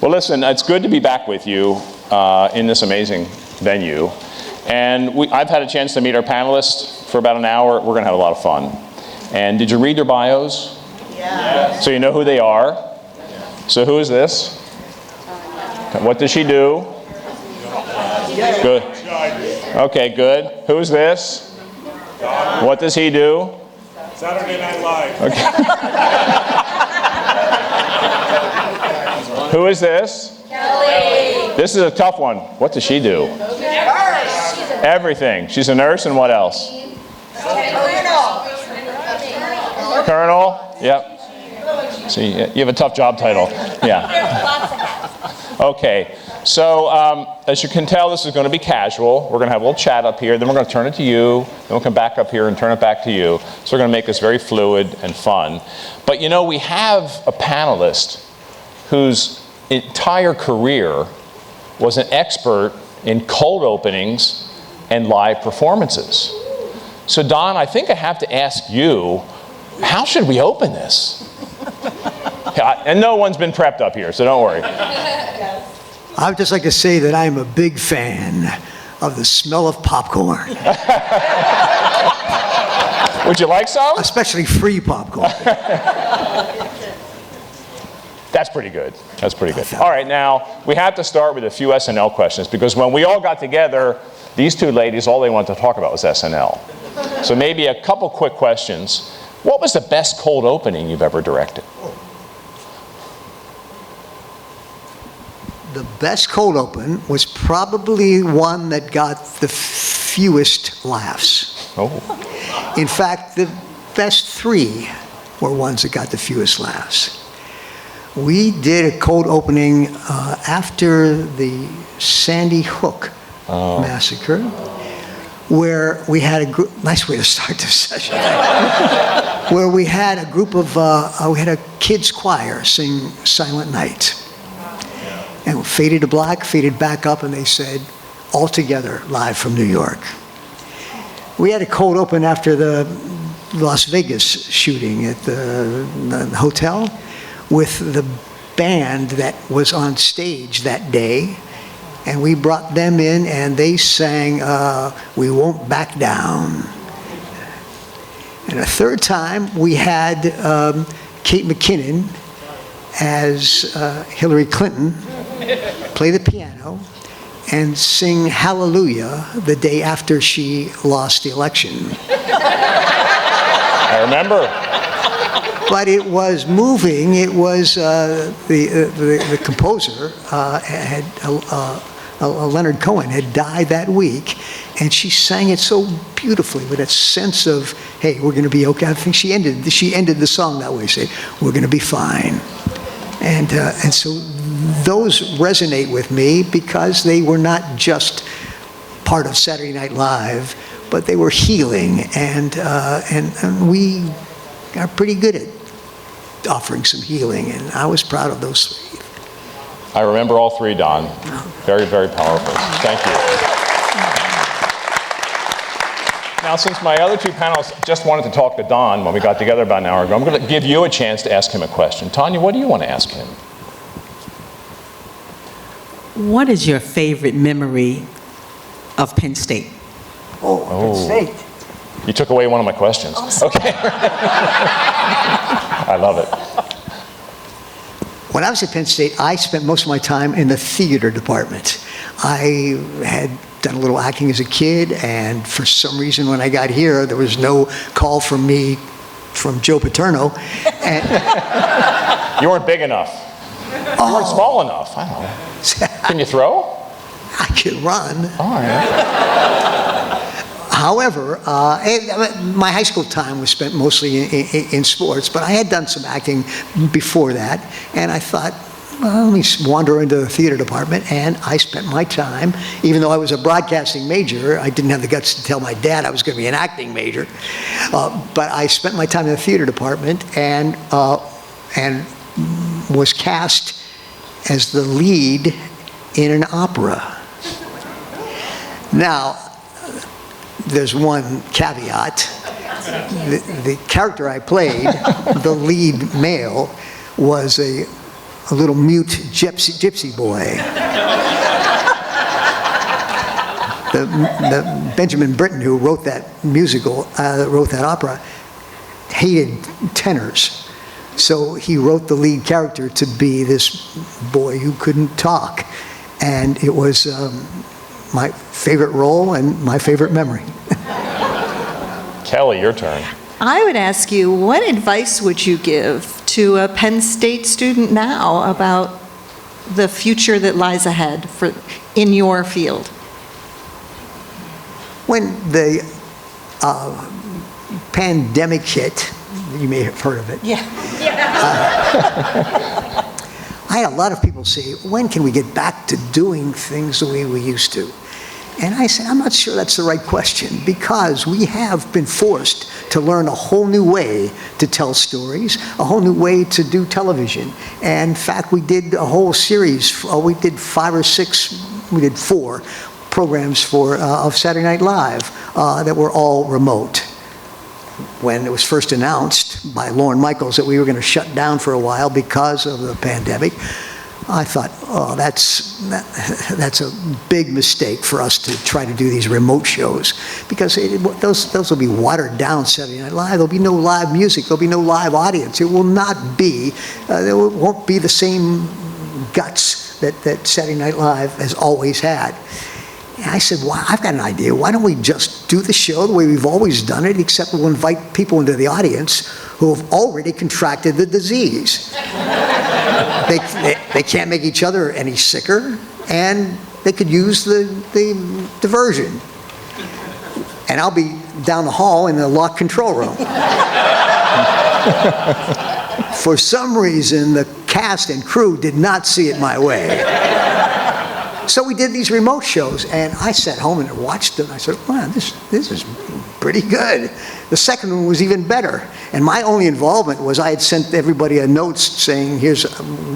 Well, listen, it's good to be back with you in this amazing venue. And I've had a chance to meet our panelists for about an hour. We're going to have a lot of fun. And did you read their bios? Yes. So you know who they are? So who is this? What does she do? Good. Okay, good. Who's this? What does he do? Saturday Night Live. Okay. Who is this? Kelly. This is a tough one. What does she do? Everything. She's a nurse, and what else? Colonel. Yep. See, you have a tough job title. Yeah. Okay. So, as you can tell, this is going to be casual. We're going to have a little chat up here, then we're going to turn it to you, then we'll come back up here and turn it back to you. So we're going to make this very fluid and fun. But you know, we have a panelist whose entire career was an expert in cold openings and live performances. So Don, I think I have to ask you, how should we open this? And no one's been prepped up here, so don't worry. I would just like to say that I'm a big fan of the smell of popcorn. Would you like some? Especially free popcorn. That's pretty good. That's pretty good. All right, now, we have to start with a few SNL questions, because when we all got together, these two ladies, all they wanted to talk about was SNL. So maybe a couple quick questions. What was the best cold opening you've ever directed? The best cold open was probably one that got the fewest laughs. Oh. In fact, the best three were ones that got the fewest laughs. We did a cold opening after the Sandy Hook massacre, where we had a group, nice way to start this session, where we had a group of, we had a kids choir sing Silent Night. And faded to black, faded back up, and they said, all together, live from New York. We had a cold open after the Las Vegas shooting at the hotel with the band that was on stage that day. And we brought them in, and they sang, We Won't Back Down. And a third time, we had Kate McKinnon as Hillary Clinton play the piano and sing Hallelujah the day after she lost the election. I remember. But it was moving. It was the composer had Leonard Cohen had died that week, and she sang it so beautifully with that sense of, hey, we're going to be okay. I think she ended the song that way, saying, we're going to be fine. And so those resonate with me because they were not just part of Saturday Night Live, but they were healing, and we are pretty good at offering some healing, and I was proud of those three. I remember all three, Don. Very, very powerful. Thank you. Now, since my other two panelists just wanted to talk to Don when we got together about an hour ago, I'm going to give you a chance to ask him a question. Tanya, what do you want to ask him? What is your favorite memory of Penn State? Penn State. You took away one of my questions. Okay. I love it. When I was at Penn State, I spent most of my time in the theater department. I had done a little acting as a kid, and for some reason when I got here, there was no call from me from Joe Paterno. And you weren't big enough. You weren't small enough. I don't know. Can you throw? I can run. All right. However, my high school time was spent mostly in sports, but I had done some acting before that, and I thought, well, let me wander into the theater department, and I spent my time, even though I was a broadcasting major, I didn't have the guts to tell my dad I was going to be an acting major, but I spent my time in the theater department and was cast as the lead in an opera. Now, there's one caveat. The character I played, the lead male, was a a little mute gypsy boy. The Benjamin Britten, who wrote that musical, wrote that opera, hated tenors. So he wrote the lead character to be this boy who couldn't talk. And it was my favorite role and my favorite memory. Kelly, your turn. I would ask you, what advice would you give to a Penn State student now about the future that lies ahead in your field? When the pandemic hit, you may have heard of it. Yeah. I had a lot of people say, when can we get back to doing things the way we used to? And I said, I'm not sure that's the right question, because we have been forced to learn a whole new way to tell stories, a whole new way to do television. And in fact, we did a whole series. We did 4 programs of Saturday Night Live that were all remote. When it was first announced by Lorne Michaels that we were going to shut down for a while because of the pandemic, I thought, oh, that's a big mistake for us to try to do these remote shows, because those will be watered down Saturday Night Live. There'll be no live music. There'll be no live audience. It will not be, there won't be the same guts that Saturday Night Live has always had. And I said, well, I've got an idea. Why don't we just do the show the way we've always done it, except we'll invite people into the audience who have already contracted the disease. They can't make each other any sicker, and they could use the diversion. And I'll be down the hall in the locked control room. For some reason, the cast and crew did not see it my way. So we did these remote shows, and I sat home and watched them. I said, wow, this is pretty good. The second one was even better. And my only involvement was I had sent everybody a note saying, here's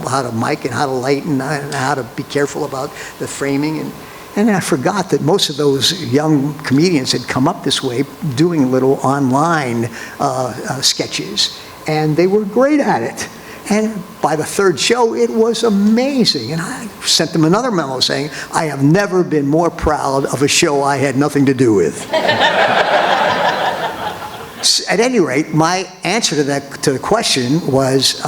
how to mic and how to light and how to be careful about the framing. And then I forgot that most of those young comedians had come up this way doing little online sketches. And they were great at it. And by the third show, it was amazing. And I sent them another memo saying, I have never been more proud of a show I had nothing to do with. At any rate, my answer to the question was,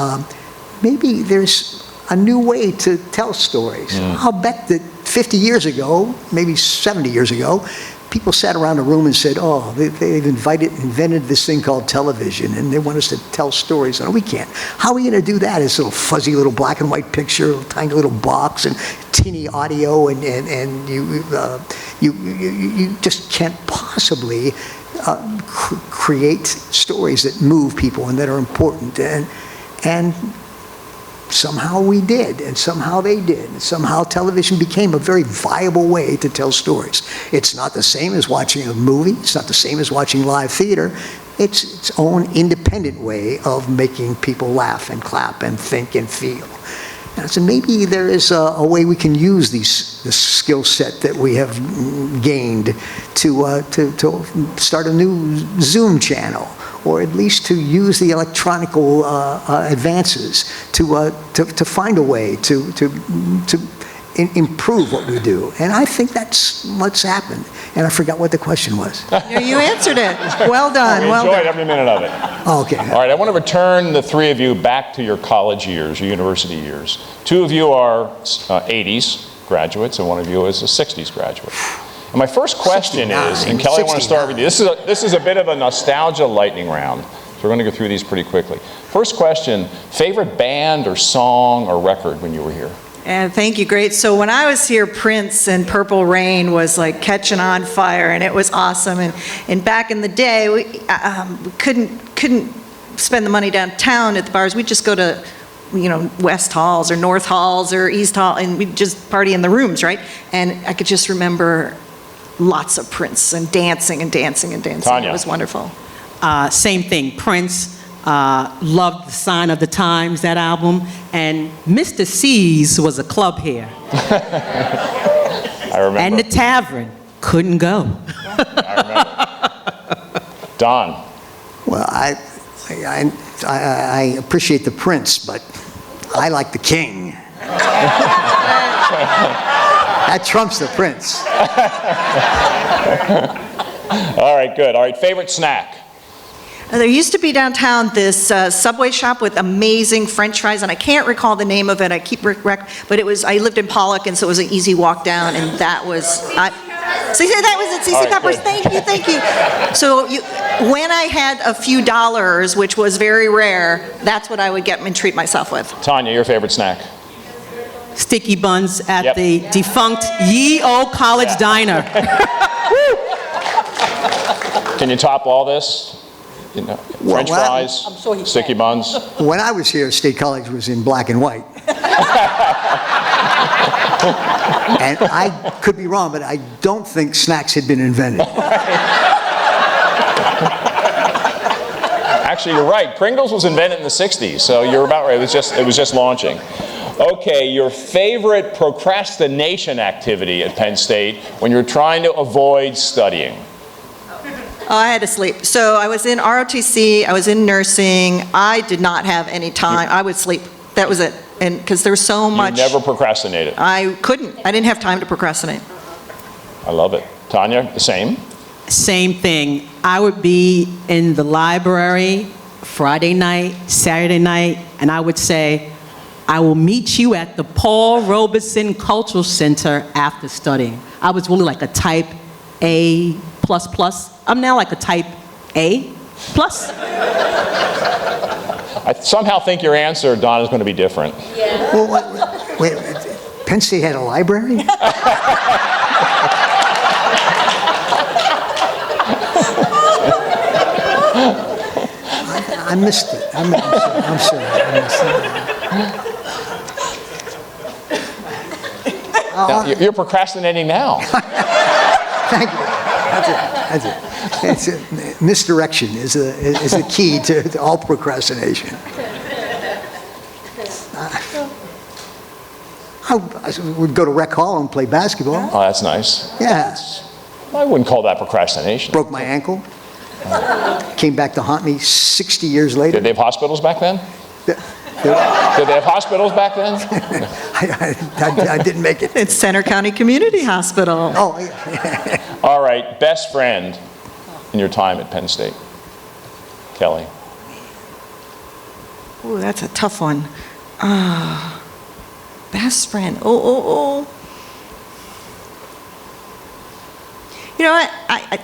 maybe there's a new way to tell stories. I'll bet that 50 years ago, maybe 70 years ago, people sat around a room and said, oh, they've invented this thing called television, and they want us to tell stories. And we can't. How are we going to do that? It's a little fuzzy little black and white picture, a tiny little box, and teeny audio, and you just can't possibly create stories that move people and that are important. And somehow we did, and somehow they did, and somehow television became a very viable way to tell stories. It's not the same as watching a movie. It's not the same as watching live theater. It's its own independent way of making people laugh and clap and think and feel. And I said, maybe there is a way we can use this skill set that we have gained to start a new Zoom channel, or at least to use the electronical advances to find a way to improve what we do. And I think that's what's happened. And I forgot what the question was. You answered it. Well done. We Well enjoyed done. every minute of it. Okay. All right, I want to return the three of you back to your college years, your university years. Two of you are 80s graduates, and one of you is a 60s graduate. And my first question is, and Kelly, I want to start with you. This is a bit of a nostalgia lightning round, so we're going to go through these pretty quickly. First question, favorite band or song or record when you were here? And thank you, great. So when I was here, Prince and Purple Rain was like catching on fire, and it was awesome. And back in the day, we couldn't spend the money downtown at the bars. We'd just go to, West Halls or North Halls or East Hall, and we'd just party in the rooms, right? And I could just remember lots of Prince and dancing and dancing and dancing. Tanya. It was wonderful. Same thing, Prince. Loved the Sign of the Times, that album. And Mr. C's was a club here. I remember. And the Tavern. Couldn't go. I remember. Don. Well, I appreciate the Prince, but I like the king. That trumps the prince. All right, good. All right, favorite snack? There used to be downtown this Subway shop with amazing French fries, and I can't recall the name of it. I keep but it was. I lived in Pollock, and so it was an easy walk down, and that was. So that was it. All CC right, Peppers. good. Thank you. So when I had a few dollars, which was very rare, that's what I would get and treat myself with. Tanya, your favorite snack? Sticky buns at Yep. the defunct Ye Old College Diner. Can you top all this? You know, French well, fries, sticky buns. When I was here, State College was in black and white. And I could be wrong, but I don't think snacks had been invented. Actually, you're right. Pringles was invented in the 60s, so you're about right. It was just launching. Okay, your favorite procrastination activity at Penn State when you're trying to avoid studying? Oh, I had to sleep. So I was in ROTC, I was in nursing. I did not have any time. I would sleep. That was it. And because there was so much. You never procrastinated. I couldn't. I didn't have time to procrastinate. I love it. Tanya, the same? Same thing. I would be in the library Friday night, Saturday night, and I would say, I will meet you at the Paul Robeson Cultural Center after studying. I was really like a type A++. I'm now like a type A+. I somehow think your answer, Don, is going to be different. Well, wait, Penn State had a library? I missed it. I'm sorry. I missed it. Now, you're procrastinating now. Thank you. That's it. Misdirection is the key to all procrastination. I would go to rec hall and play basketball. Oh, that's nice. Yeah. I wouldn't call that procrastination. Broke my ankle. Came back to haunt me 60 years later. Did they have hospitals back then? Did Did they have hospitals back then? I didn't make it. It's Center County Community Hospital. Oh, yeah. All right, best friend in your time at Penn State? Kelly. Ooh, that's a tough one. Best friend. Oh. You know what?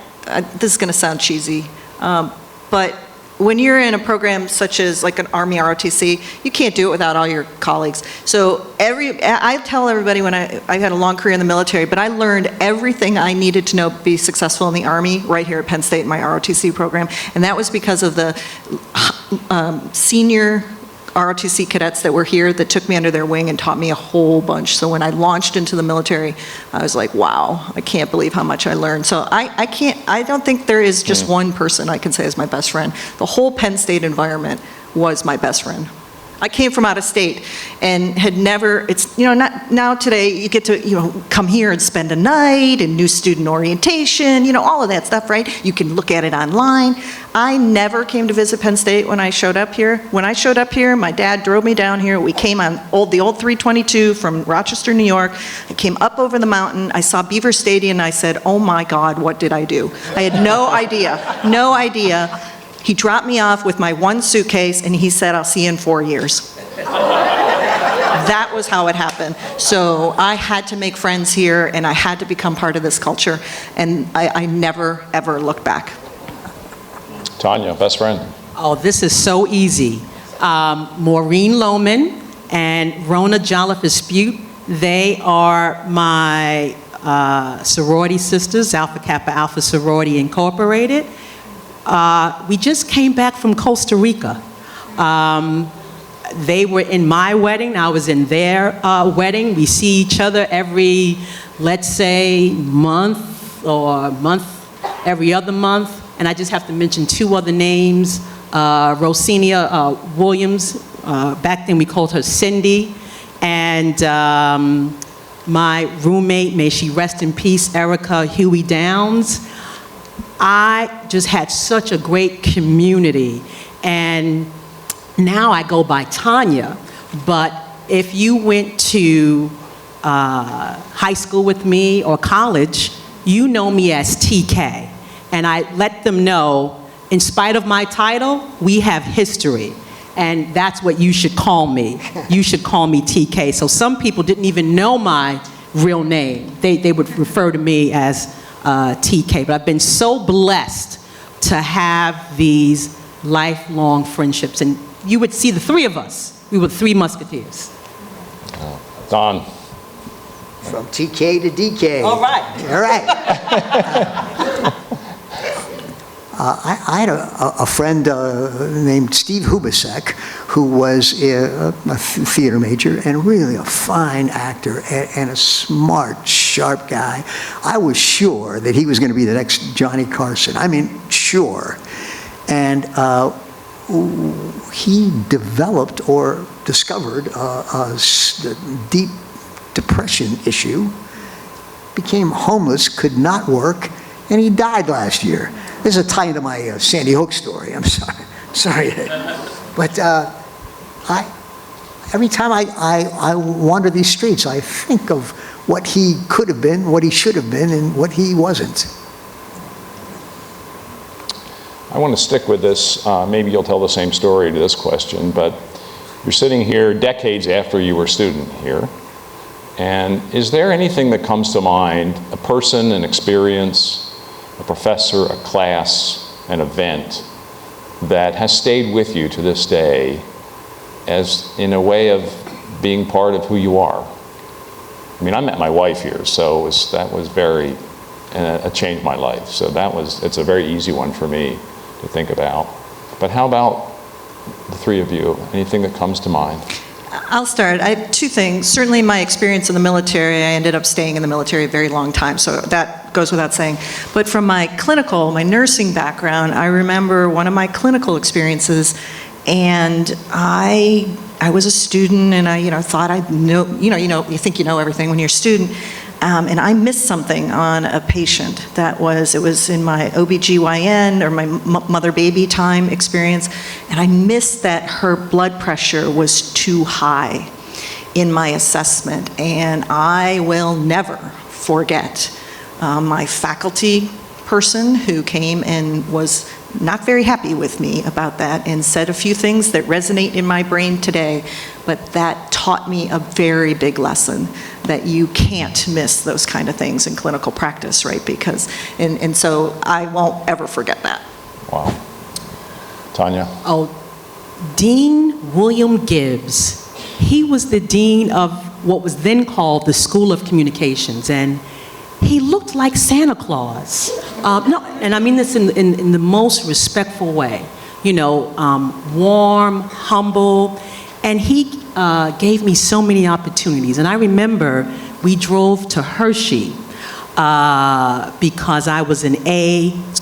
This is going to sound cheesy, but when you're in a program such as like an Army ROTC, you can't do it without all your colleagues. So I tell everybody when I had a long career in the military, but I learned everything I needed to know to be successful in the Army right here at Penn State in my ROTC program, and that was because of the senior ROTC cadets that were here that took me under their wing and taught me a whole bunch. So when I launched into the military, I was like, wow, I can't believe how much I learned. So I don't think there is just one person I can say is my best friend. The whole Penn State environment was my best friend. I came from out of state and had never, not now today you get to, come here and spend a night and new student orientation, all of that stuff, right? You can look at it online. I never came to visit Penn State when I showed up here. When I showed up here, my dad drove me down here. We came on the old 322 from Rochester, New York. I came up over the mountain. I saw Beaver Stadium and I said, oh my God, what did I do? I had no idea. He dropped me off with my one suitcase and he said, I'll see you in 4 years. That was how it happened. So I had to make friends here and I had to become part of this culture, and I never, ever looked back. Tanya, best friend. Oh, this is so easy. Maureen Lohman and Rona Jolliffe-Dispute, they are my sorority sisters, Alpha Kappa Alpha Sorority Incorporated. We just came back from Costa Rica. They were in my wedding. I was in their wedding. We see each other every, let's say, month or every other month. And I just have to mention two other names. Rosinia Williams, back then we called her Cindy. And my roommate, may she rest in peace, Erica Huey Downs. I just had such a great community, and now I go by Tanya, but if you went to high school with me or college, you know me as TK. And I let them know, in spite of my title, we have history. And that's what you should call me. You should call me TK. So some people didn't even know my real name. They would refer to me as TK. But I've been so blessed to have these lifelong friendships. And you would see the three of us. We were three musketeers. Don. From TK to DK. All right. All right. I had a friend named Steve Hubasek, who was a theater major and really a fine actor and a smart, sharp guy. I was sure that he was going to be the next Johnny Carson. I mean, sure. And he developed or discovered a deep depression issue, became homeless, could not work, and he died last year. This is a tie into my Sandy Hook story. I'm sorry. But every time I wander these streets, I think of what he could have been, what he should have been, and what he wasn't. I want to stick with this. Maybe you'll tell the same story to this question, but you're sitting here decades after you were a student here. And is there anything that comes to mind, a person, an experience, a professor, a class, an event that has stayed with you to this day as in a way of being part of who you are? I mean, I met my wife here, so that was very, it changed my life. So it's a very easy one for me to think about. But how about the three of you? Anything that comes to mind? I'll start. I have two things. Certainly my experience in the military, I ended up staying in the military a very long time, so that goes without saying. But from my nursing background, I remember one of my clinical experiences, and I was a student, and I thought I know, you think you know everything when you're a student, and I missed something on a patient. It was in my OBGYN or my mother-baby time experience, and I missed that her blood pressure was too high in my assessment, and I will never forget my faculty person who came and was not very happy with me about that and said a few things that resonate in my brain today, but that taught me a very big lesson that you can't miss those kind of things in clinical practice, right? Because, and so I won't ever forget that. Wow. Tanya? Oh, Dean William Gibbs. He was the dean of what was then called the School of Communications, and he looked like Santa Claus. No, and I mean this in the most respectful way. Warm, humble, and he gave me so many opportunities. And I remember we drove to Hershey because I was an IAMA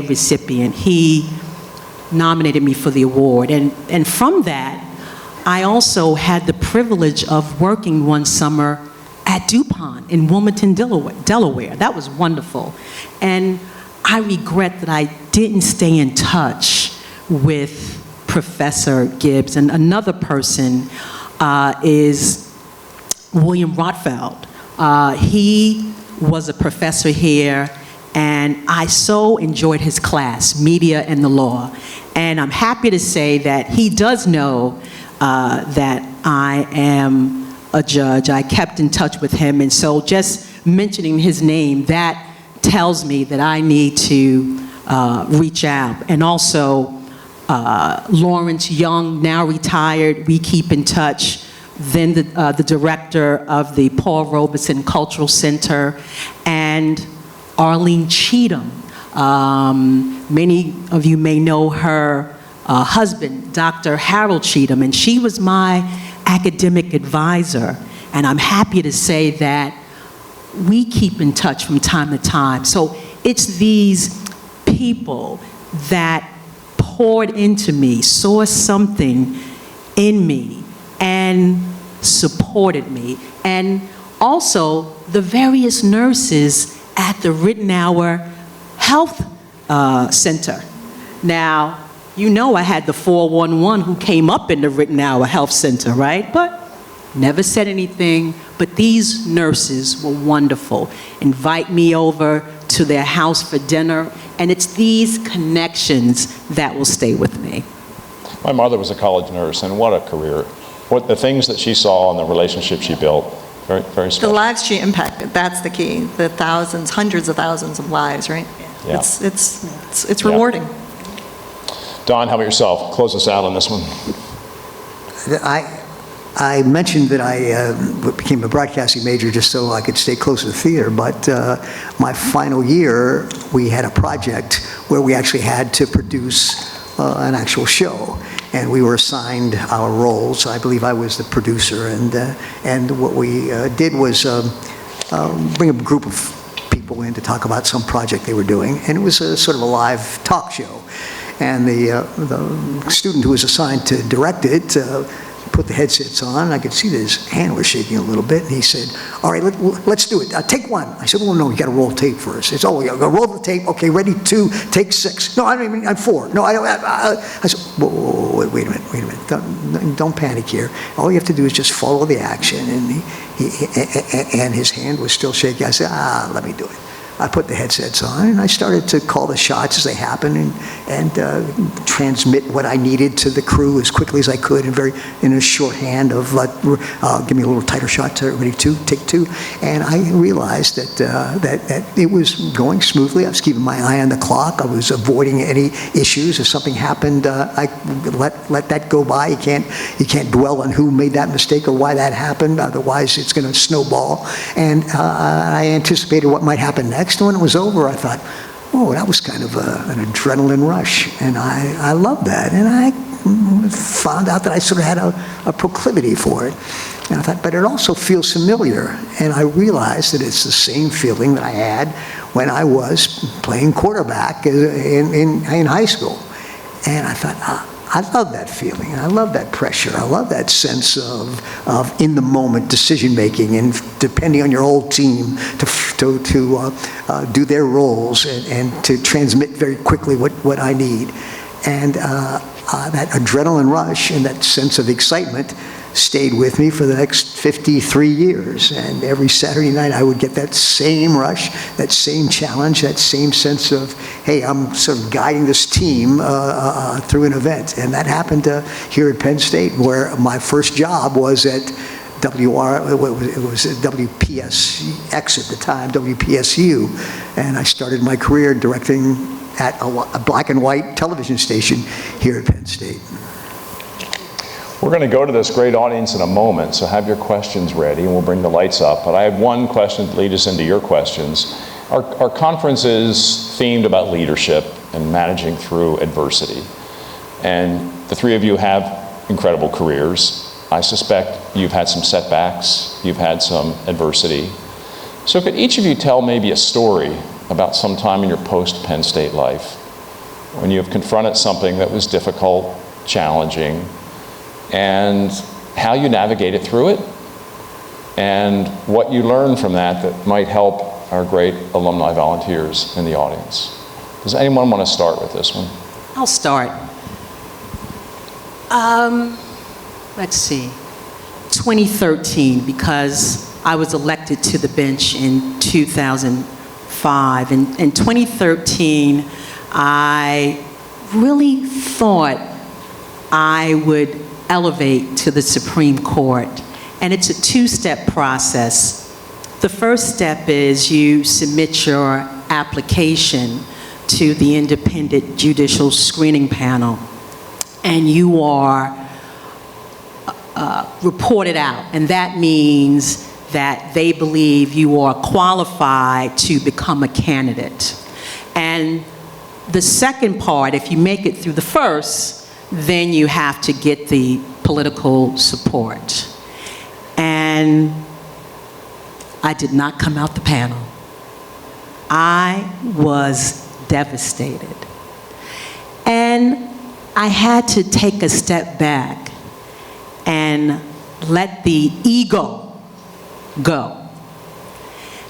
recipient. He nominated me for the award, and from that, I also had the privilege of working one summer at DuPont in Wilmington, Delaware. That was wonderful. And I regret that I didn't stay in touch with Professor Gibbs. And another person is William Rotfeld. He was a professor here, and I so enjoyed his class, Media and the Law. And I'm happy to say that he does know that I am a judge. I kept in touch with him, and so just mentioning his name, that tells me that I need to reach out. And also, Lawrence Young, now retired, we keep in touch. Then the director of the Paul Robeson Cultural Center, and Arlene Cheatham. Many of you may know her husband, Dr. Harold Cheatham, and she was my academic advisor, and I'm happy to say that we keep in touch from time to time. So it's these people that poured into me, saw something in me, and supported me. And also the various nurses at the Rittenhour Health Center. Now, You know I had the 411 who came up in the Rittenhour Health Center, right? But never said anything. But these nurses were wonderful. Invite me over to their house for dinner. And it's these connections that will stay with me. My mother was a college nurse, and what a career. What the things that she saw and the relationship she built, very, very The special. lives she impacted, that's the key. The thousands, hundreds of thousands of lives, right? Yeah. It's rewarding. Don, how about yourself? Close us out on this one. I mentioned that I became a broadcasting major just so I could stay close to the theater, but my final year, we had a project where we actually had to produce an actual show, and we were assigned our roles. I believe I was the producer, and what we did was bring a group of people in to talk about some project they were doing, and it was a sort of a live talk show. And the student who was assigned to direct it put the headsets on, and I could see that his hand was shaking a little bit, and he said, all right, let's do it. Take one. I said, well, no, you got to roll tape first. It's, oh, you got to roll the tape. Okay, ready, 2, take 6. No, I don't even, I'm 4. No, I don't, I said, whoa, wait a minute. Don't panic here. All you have to do is just follow the action. And and his hand was still shaking. I said, let me do it. I put the headsets on, and I started to call the shots as they happened and transmit what I needed to the crew as quickly as I could in a shorthand of, give me a little tighter shot, ready, 2, take 2. And I realized that it was going smoothly. I was keeping my eye on the clock. I was avoiding any issues. If something happened, I let that go by. You can't dwell on who made that mistake or why that happened. Otherwise, it's going to snowball. And I anticipated what might happen next. When it was over, I thought, oh, that was kind of an adrenaline rush, and I loved that, and I found out that I sort of had a proclivity for it, and I thought, but it also feels familiar, and I realized that it's the same feeling that I had when I was playing quarterback in high school, and I thought, I love that feeling. I love that pressure. I love that sense of in-the-moment decision-making and depending on your whole team to do their roles and to transmit very quickly what I need. And that adrenaline rush and that sense of excitement stayed with me for the next 53 years. And every Saturday night I would get that same rush, that same challenge, that same sense of, hey, I'm sort of guiding this team through an event. And that happened here at Penn State, where my first job was at it was WPSX at the time, WPSU. And I started my career directing at a black and white television station here at Penn State. We're going to go to this great audience in a moment, so have your questions ready, and we'll bring the lights up. But I have one question to lead us into your questions. Our conference is themed about leadership and managing through adversity. And the three of you have incredible careers. I suspect you've had some setbacks, you've had some adversity. So could each of you tell maybe a story about some time in your post-Penn State life when you have confronted something that was difficult, challenging, and how you navigated through it, and what you learned from that might help our great alumni volunteers in the audience. Does anyone want to start with this one? I'll start. Let's see. 2013, because I was elected to the bench in 2005. In 2013, I really thought I would elevate to the Supreme Court. And it's a two-step process. The first step is you submit your application to the independent judicial screening panel, and you are reported out. And that means that they believe you are qualified to become a candidate. And the second part, if you make it through the first, then you have to get the political support. And I did not come out the panel. I was devastated. And I had to take a step back and let the ego go.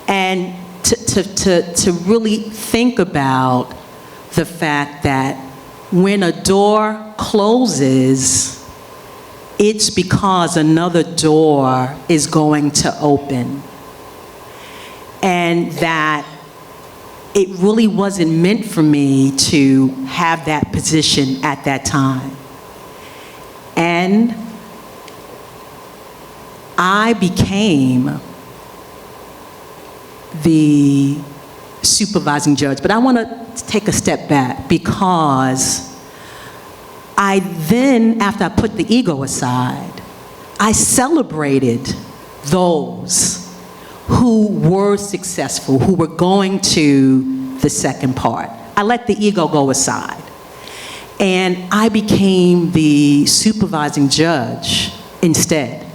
And to really think about the fact that when a door closes, it's because another door is going to open. And that it really wasn't meant for me to have that position at that time. And I became the supervising judge. But I want to take a step back, because I then, after I put the ego aside, I celebrated those who were successful, who were going to the second part. I let the ego go aside. And I became the supervising judge instead.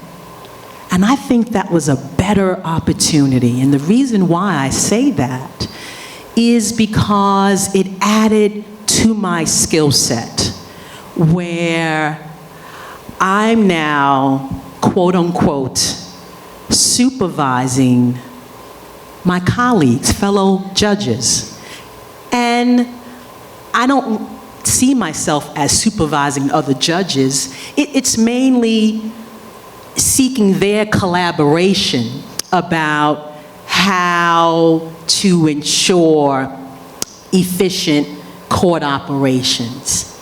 And I think that was a better opportunity. And the reason why I say that is because it added to my skill set, where I'm now, quote unquote, supervising my colleagues, fellow judges. And I don't see myself as supervising other judges. It's mainly seeking their collaboration about how to ensure efficient court operations.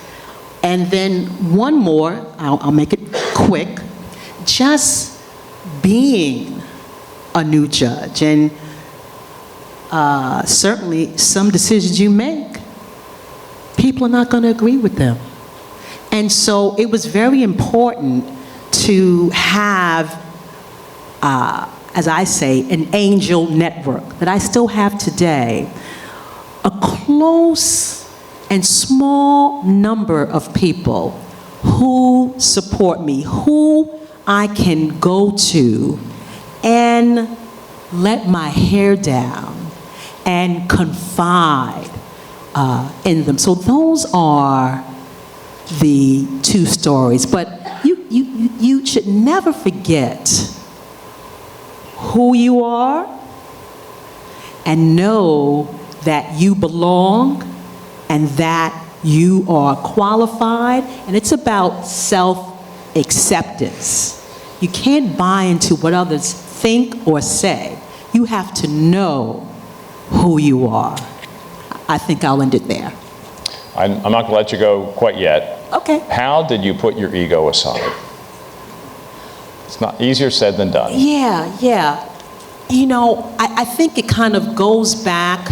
And then one more, I'll make it quick, just being a new judge. And certainly some decisions you make, people are not going to agree with them. And so it was very important to have, as I say, an angel network that I still have today, a close and small number of people who support me, who I can go to and let my hair down and confide in them. So those are the two stories. But you should never forget who you are and know that you belong and that you are qualified. And it's about self-acceptance. You can't buy into what others think or say. You have to know who you are. I think I'll end it there. I'm not going to let you go quite yet. Okay. How did you put your ego aside? It's not easier said than done. Yeah. You know, I think it kind of goes back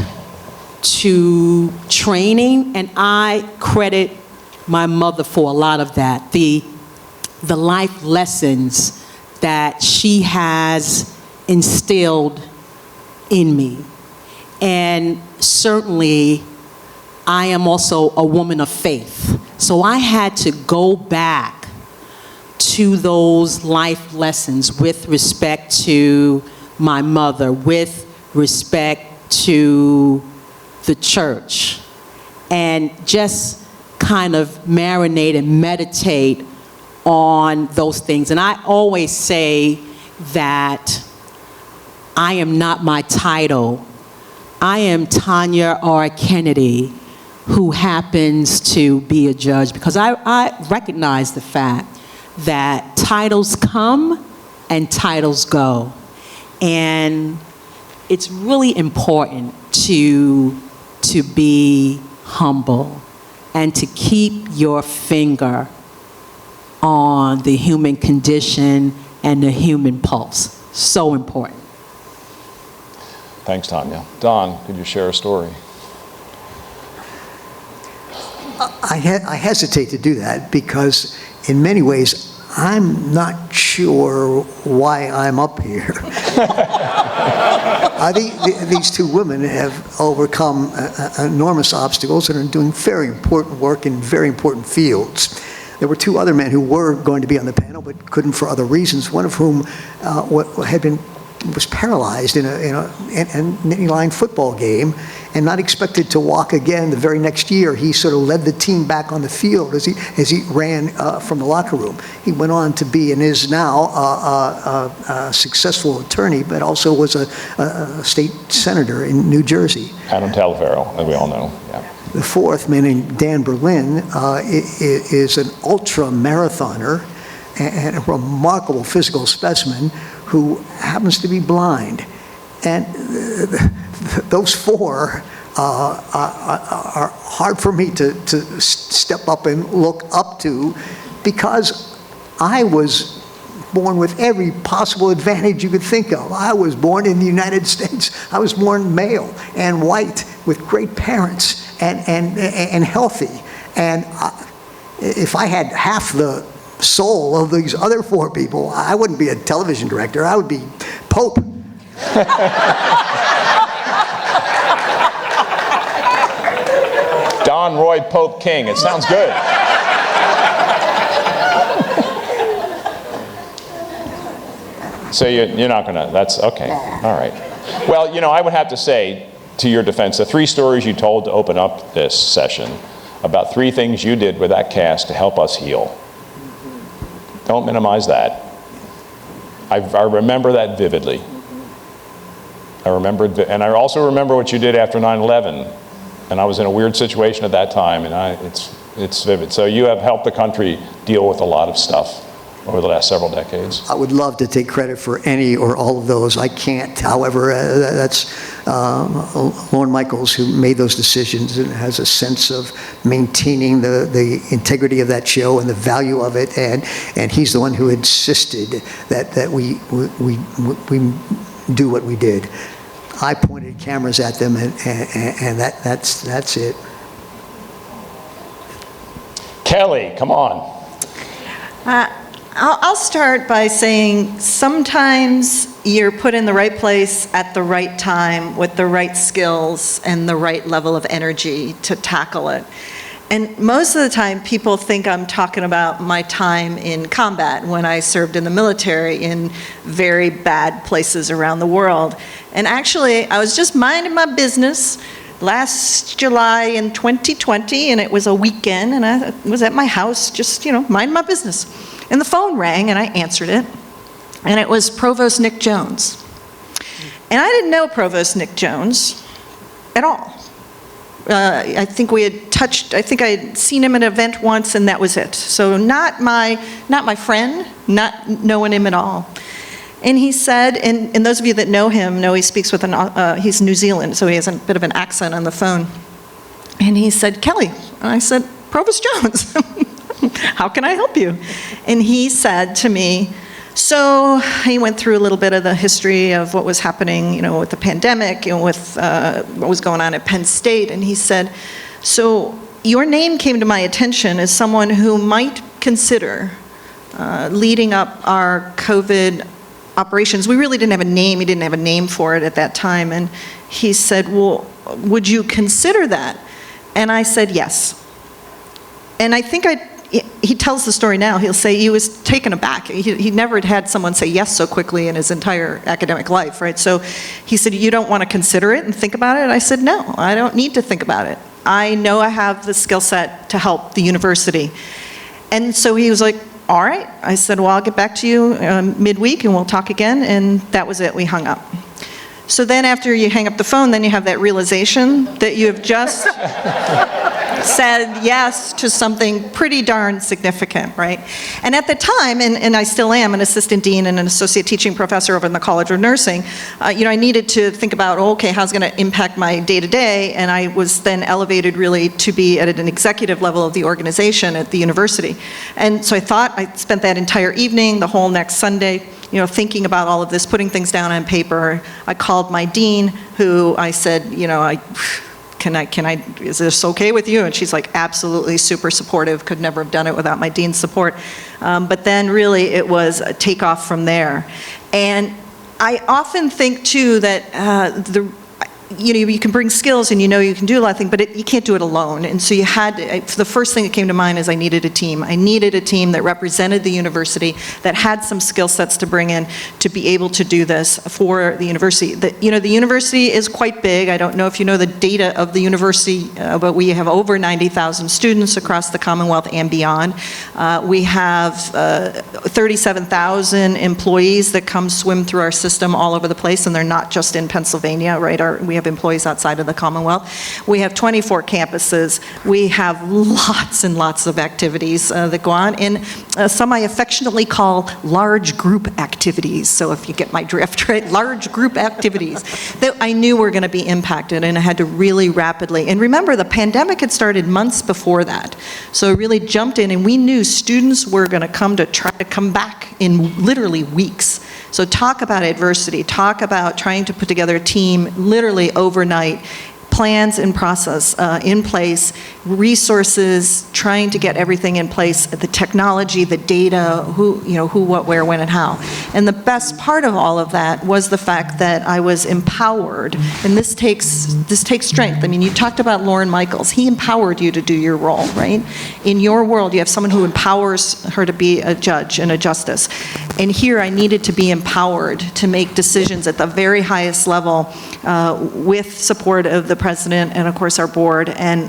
to training, and I credit my mother for a lot of that. The life lessons that she has instilled in me. And certainly, I am also a woman of faith. So I had to go back to those life lessons with respect to my mother, with respect to the church, and just kind of marinate and meditate on those things. And I always say that I am not my title. I am Tanya R. Kennedy, who happens to be a judge, because I recognize the fact that titles come and titles go. And it's really important to be humble and to keep your finger on the human condition and the human pulse. So important. Thanks, Tanya. Don, could you share a story? I hesitate to do that because in many ways I'm not sure why I'm up here. I think these two women have overcome enormous obstacles and are doing very important work in very important fields. There were two other men who were going to be on the panel but couldn't for other reasons, one of whom was paralyzed in a line football game and not expected to walk again the very next year. He sort of led the team back on the field as he ran from the locker room. He went on to be and is now a successful attorney, but also was a state senator in New Jersey. Adam Talvero, as we all know. Yeah. The fourth, man named Dan Berlin, is an ultra marathoner and a remarkable physical specimen who happens to be blind. And those four are hard for me to step up and look up to, because I was born with every possible advantage you could think of. I was born in the United States. I was born male and white with great parents and healthy. And if I had half the soul of these other four people, I wouldn't be a television director. I would be Pope. Don Roy Pope King. It sounds good. So you're not going to, that's, okay, all right. Well, I would have to say, to your defense, the 3 stories you told to open up this session about 3 things you did with that cast to help us heal. Don't minimize that. I remember that vividly. I remember, and I also remember what you did after 9/11, and I was in a weird situation at that time, and it's vivid. So you have helped the country deal with a lot of stuff over the last several decades. I would love to take credit for any or all of those. I can't. However, that's Lorne Michaels who made those decisions and has a sense of maintaining the integrity of that show and the value of it, and he's the one who insisted that we do what we did. I pointed cameras at them, and that's it. Kelly, come on. I'll start by saying sometimes you're put in the right place at the right time with the right skills and the right level of energy to tackle it. And most of the time people think I'm talking about my time in combat when I served in the military in very bad places around the world. And actually, I was just minding my business last July in 2020, and it was a weekend, and I was at my house just, minding my business. And the phone rang, and I answered it, and it was Provost Nick Jones. And I didn't know Provost Nick Jones at all. I think I had seen him at an event once, and that was it. So not my friend, not knowing him at all. And he said, and those of you that know him know he speaks with he's New Zealand, so he has a bit of an accent on the phone. And he said, Kelly. And I said, Provost Jones, how can I help you? And he said to me, so he went through a little bit of the history of what was happening, with the pandemic and with what was going on at Penn State. And he said, so your name came to my attention as someone who might consider leading up our COVID operations. We really didn't have a name. He didn't have a name for it at that time. And he said, well, would you consider that? And I said, yes. And I think he tells the story now. He'll say he was taken aback. He never had someone say yes so quickly in his entire academic life, right? So he said, you don't want to consider it and think about it? I said, no, I don't need to think about it. I know I have the skill set to help the university. And so he was like, all right. I said, well, I'll get back to you midweek and we'll talk again. And that was it. We hung up. So then after you hang up the phone, then you have that realization that you have just said yes to something pretty darn significant, right? And at the time, and I still am an assistant dean and an associate teaching professor over in the College of Nursing, I needed to think about, okay, how's it going to impact my day-to-day? And I was then elevated really to be at an executive level of the organization at the university. And so I spent that entire evening, the whole next Sunday, thinking about all of this, putting things down on paper. I called my dean, who I said, is this okay with you? And she's like, absolutely, super supportive, could never have done it without my dean's support. But then really it was a takeoff from there. And I often think too that you can bring skills and you can do a lot of things, but you can't do it alone. And so the first thing that came to mind is I needed a team. I needed a team that represented the university, that had some skill sets to bring in to be able to do this for the university. The university is quite big. I don't know if you know the data of the university, but we have over 90,000 students across the Commonwealth and beyond. We have 37,000 employees that come swim through our system all over the place, and they're not just in Pennsylvania, right? We have have employees outside of the Commonwealth. We have 24 campuses. We have lots and lots of activities that go on, and some I affectionately call large group activities. So if you get my drift, right? Large group activities that I knew were going to be impacted, and I had to really rapidly. And remember, the pandemic had started months before that. So I really jumped in, and we knew students were going to try to come back in literally weeks. So talk about adversity, talk about trying to put together a team literally overnight, plans and process in place, resources, trying to get everything in place, the technology, the data, who, what, where, when, and how. And the best part of all of that was the fact that I was empowered, and this takes strength. I mean, you talked about Lauren Michaels. He empowered you to do your role, right? In your world, you have someone who empowers her to be a judge and a justice. And here I needed to be empowered to make decisions at the very highest level with support of the president and, of course, our board. And,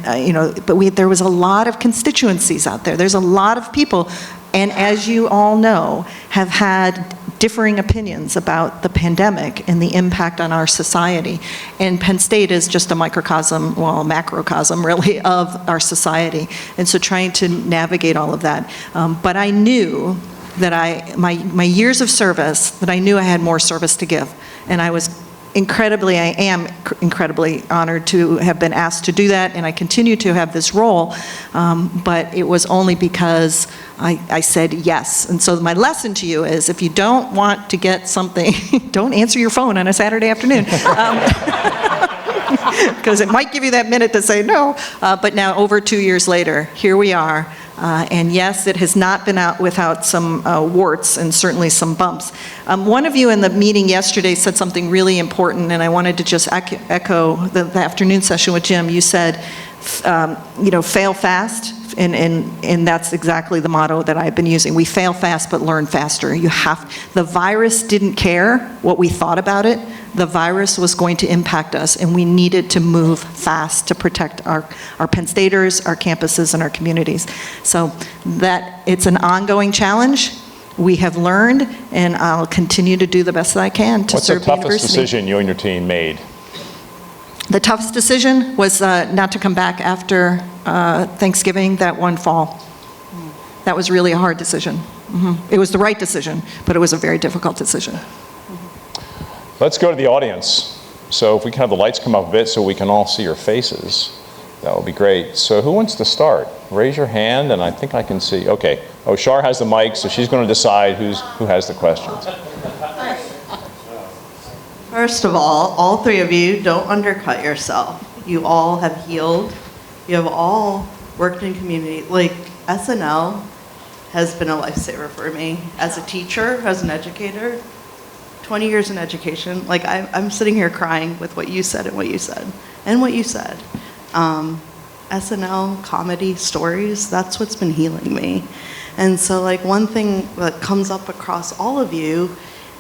but there was a lot of constituencies out there. There's a lot of people, and as you all know, have had differing opinions about the pandemic and the impact on our society. And Penn State is just a microcosm, well, a macrocosm, really, of our society. And so trying to navigate all of that. But I knew that my years of service, that I knew I had more service to give. And I am incredibly honored to have been asked to do that, and I continue to have this role, but it was only because I said yes. And so my lesson to you is, if you don't want to get something, don't answer your phone on a Saturday afternoon. Because it might give you that minute to say no. But now, over 2 years later, here we are. And yes, it has not been out without some warts and certainly some bumps. One of you in the meeting yesterday said something really important, and I wanted to just echo the afternoon session with Jim. You said, fail fast. And that's exactly the motto that I've been using. We fail fast, but learn faster. The virus didn't care what we thought about it. The virus was going to impact us, and we needed to move fast to protect our Penn Staters, our campuses, and our communities. So it's an ongoing challenge. We have learned, and I'll continue to do the best that I can to serve the university. What's the toughest decision you and your team made? The toughest decision was not to come back after Thanksgiving that one fall. That was really a hard decision. It was the right decision, but it was a very difficult decision. Let's go to the audience. So if we can have the lights come up a bit so we can all see your faces, that would be great. So who wants to start? Raise your hand, and I think I can see. Okay. Oh, Shar has the mic, so she's going to decide who has the questions. First of all three of you, don't undercut yourself. You all have healed. You have all worked in community. Like, SNL has been a lifesaver for me. As a teacher, as an educator, 20 years in education, like I'm sitting here crying with what you said and what you said. And what you said. SNL, comedy, stories, that's what's been healing me. And so like one thing that comes up across all of you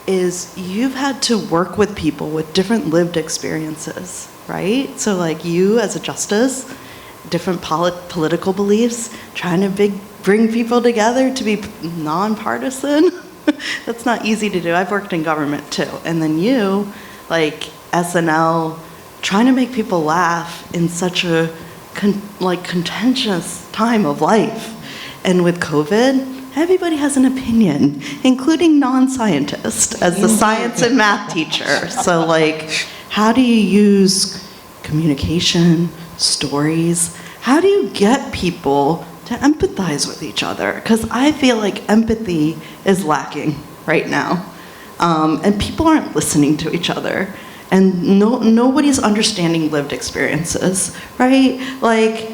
is you've had to work with people with different lived experiences, right? So like you as a justice, different political beliefs, trying to bring people together to be nonpartisan. That's not easy to do. I've worked in government too. And then you, like SNL, trying to make people laugh in such a contentious time of life. And with COVID, everybody has an opinion, including non-scientists, as the science and math teacher. So like, how do you use communication, stories? How do you get people to empathize with each other? Because I feel like empathy is lacking right now. And people aren't listening to each other. And nobody's understanding lived experiences, right? Like,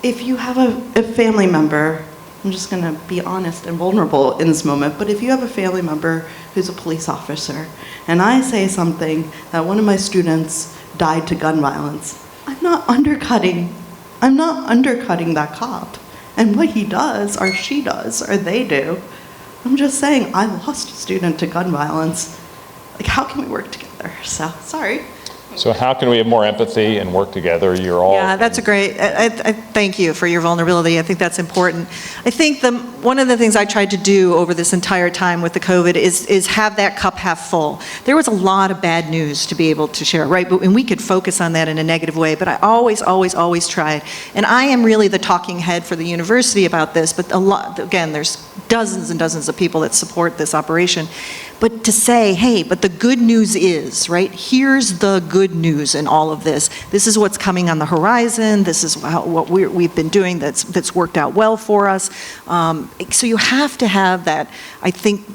if you have a family member, I'm just gonna be honest and vulnerable in this moment, but if you have a family member who's a police officer, and I say something that one of my students died to gun violence, I'm not undercutting that cop and what he does, or she does, or they do. I'm just saying, I lost a student to gun violence. Like, how can we work together? So, sorry. So how can we have more empathy and work together? You're all... Yeah, that's a great, I thank you for your vulnerability. I think that's important. I think one of the things I tried to do over this entire time with the COVID is have that cup half full. There was a lot of bad news to be able to share, right? And we could focus on that in a negative way, but I always tried. And I am really the talking head for the university about this, but again, there's dozens and dozens of people that support this operation. But to say, hey, but the good news is, right, here's the good news in all of this. This is what's coming on the horizon. This is what we've been doing that's worked out well for us. So you have to have that, I think,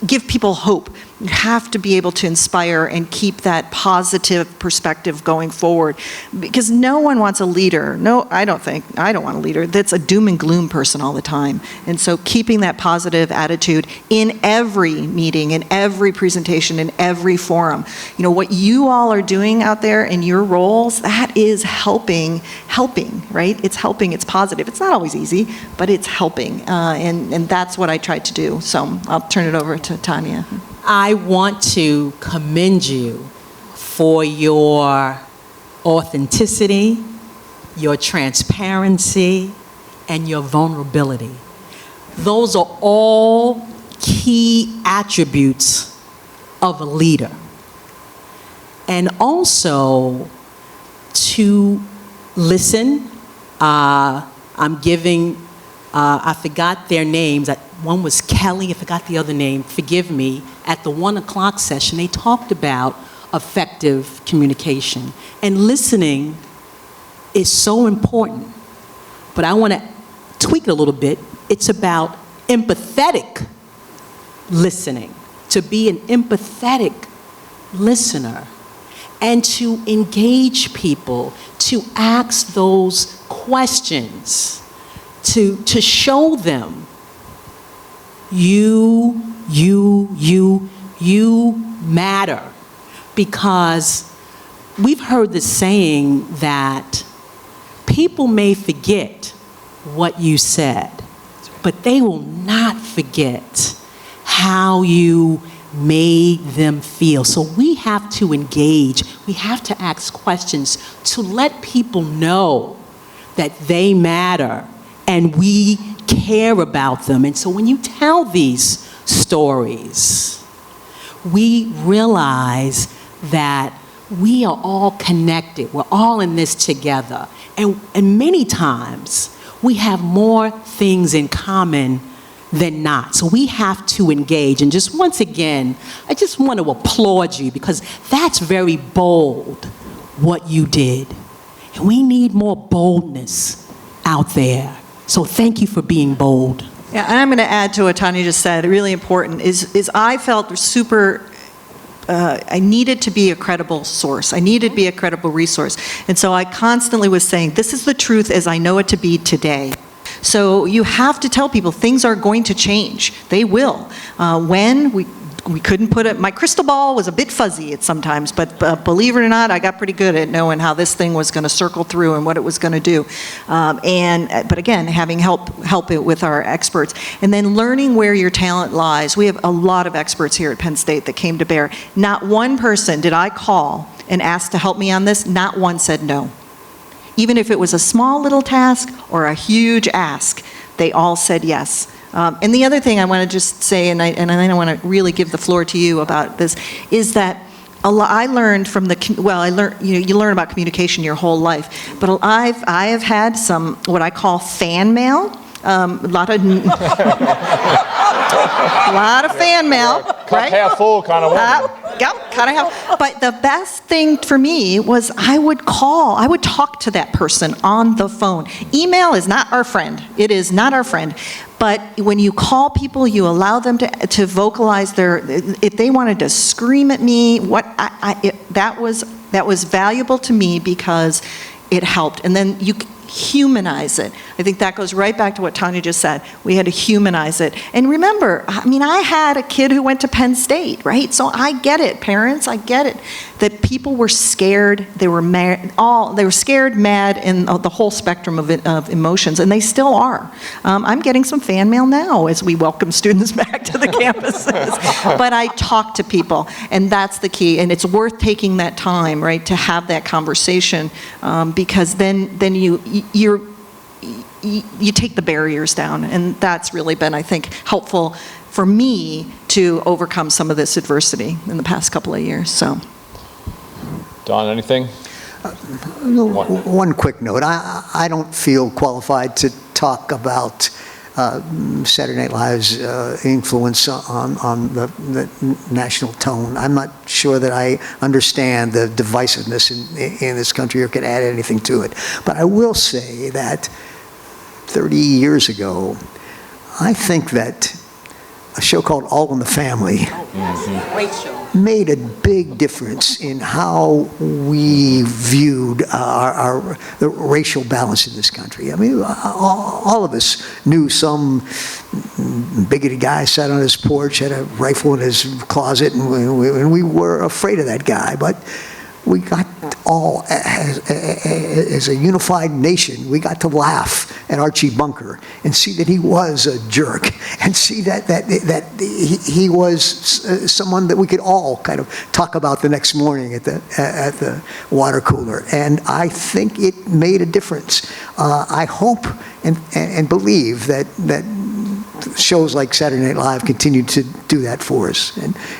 give people hope. You have to be able to inspire and keep that positive perspective going forward. Because no one wants a leader, I don't want a leader that's a doom and gloom person all the time. And so keeping that positive attitude in every meeting, in every presentation, in every forum. You know, what you all are doing out there in your roles, that is helping, right? It's helping, it's positive. It's not always easy, but it's helping. And that's what I tried to do. So I'll turn it over to Tanya. I want to commend you for your authenticity, your transparency, and your vulnerability. Those are all key attributes of a leader. And also to listen. I'm giving, I forgot their names. One was Kelly, I forgot the other name, forgive me. At the 1 o'clock session, they talked about effective communication. And listening is so important. But I want to tweak it a little bit. It's about empathetic listening, to be an empathetic listener, and to engage people, to ask those questions, to show them you matter. Because we've heard the saying that people may forget what you said, but they will not forget how you made them feel. So we have to engage, we have to ask questions to let people know that they matter and we care about them. And so when you tell these stories, we realize that we are all connected. We're all in this together. And many times, we have more things in common than not. So we have to engage. And just once again, I just want to applaud you because that's very bold, what you did. And we need more boldness out there. So thank you for being bold. Yeah, and I'm going to add to what Tanya just said, really important, is I felt super, I needed to be a credible source. I needed to be a credible resource. And so I constantly was saying, this is the truth as I know it to be today. So you have to tell people things are going to change. They will. When we couldn't put it, my crystal ball was a bit fuzzy at sometimes, but believe it or not, I got pretty good at knowing how this thing was going to circle through and what it was going to do. But again, having help it with our experts. And then learning where your talent lies. We have a lot of experts here at Penn State that came to bear. Not one person did I call and ask to help me on this, not one said no. Even if it was a small little task or a huge ask, they all said yes. And the other thing I want to just say, and I want to really give the floor to you about this, is that I learned from you learn about communication your whole life, but I have had some what I call fan mail. A lot of fan mail, right? Half full kind of woman. Yep, kind of half. But the best thing for me was I would talk to that person on the phone. Email is not our friend. It is not our friend. But when you call people, you allow them to vocalize if they wanted to scream at me, that was valuable to me because it helped. And then humanize it. I think that goes right back to what Tanya just said. We had to humanize it. And remember, I mean, I had a kid who went to Penn State, right? So I get it, parents, I get it. That people were scared, they were mad, they were scared, mad, and the whole spectrum of emotions, and they still are. I'm getting some fan mail now as we welcome students back to the campuses. But I talk to people, and that's the key. And it's worth taking that time, right, to have that conversation, because then you take the barriers down, and that's really been, I think, helpful for me to overcome some of this adversity in the past couple of years. So, Don, anything? One quick note. I don't feel qualified to talk about Saturday Night Live's influence on the national tone. I'm not sure that I understand the divisiveness in this country or could add anything to it. But I will say that 30 years ago, I think that a show called All in the Family Great show. made a big difference in how we viewed the racial balance in this country. I mean, all of us knew some bigoted guy sat on his porch, had a rifle in his closet, and we were afraid of that guy. But we got all, as a unified nation, we got to laugh at Archie Bunker and see that he was a jerk, and see that he was someone that we could all kind of talk about the next morning at the water cooler. And I think it made a difference. I hope and believe that shows like Saturday Night Live continue to do that for us.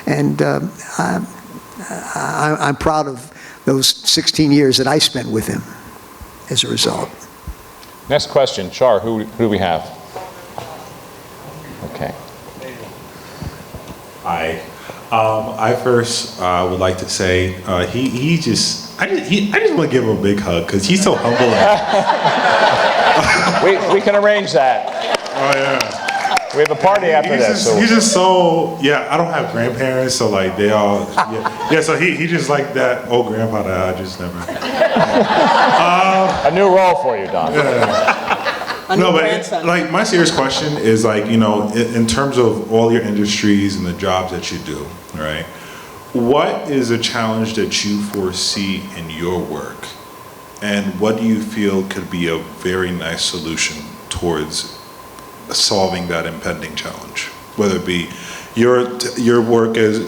And I'm proud of those 16 years that I spent with him as a result. Next question, Char, who do we have? Okay. Hi. I first would like to say I just want to give him a big hug because he's so humble. We can arrange that. Oh yeah. We have a party after this. He's just so, I don't have grandparents, so like they all, so he just like that old grandpa that I just never. A new role for you, Don. No, but like my serious question is like, in terms of all your industries and the jobs that you do, right? What is a challenge that you foresee in your work? And what do you feel could be a very nice solution towards solving that impending challenge, whether it be your work as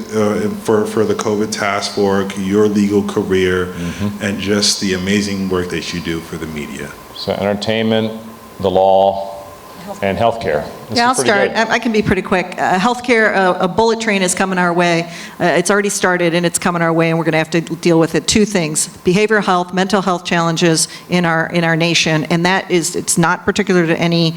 for the COVID task force, your legal career, and just the amazing work that you do for the media. So entertainment, the law, and healthcare. Yeah, I'll start. I can be pretty quick. Healthcare, a bullet train is coming our way. It's already started and it's coming our way, and we're going to have to deal with it. Two things: behavioral health, mental health challenges in our nation, and it's not particular to any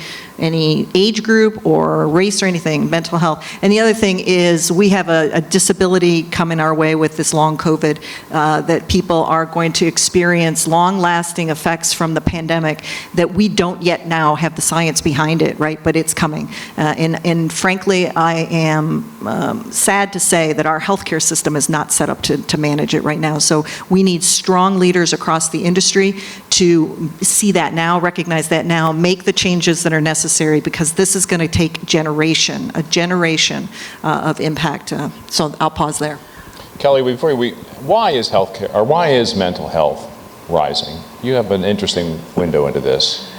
age group or race or anything. Mental health, and the other thing is we have a disability coming our way with this long COVID, that people are going to experience long-lasting effects from the pandemic that we don't yet now have the science behind it, right? But it's coming. And frankly, I am sad to say that our healthcare system is not set up to manage it right now. So we need strong leaders across the industry to see that now, recognize that now, make the changes that are necessary, because this is going to take a generation of impact. So I'll pause there. Kelly, why is healthcare, or why is mental health rising? You have an interesting window into this.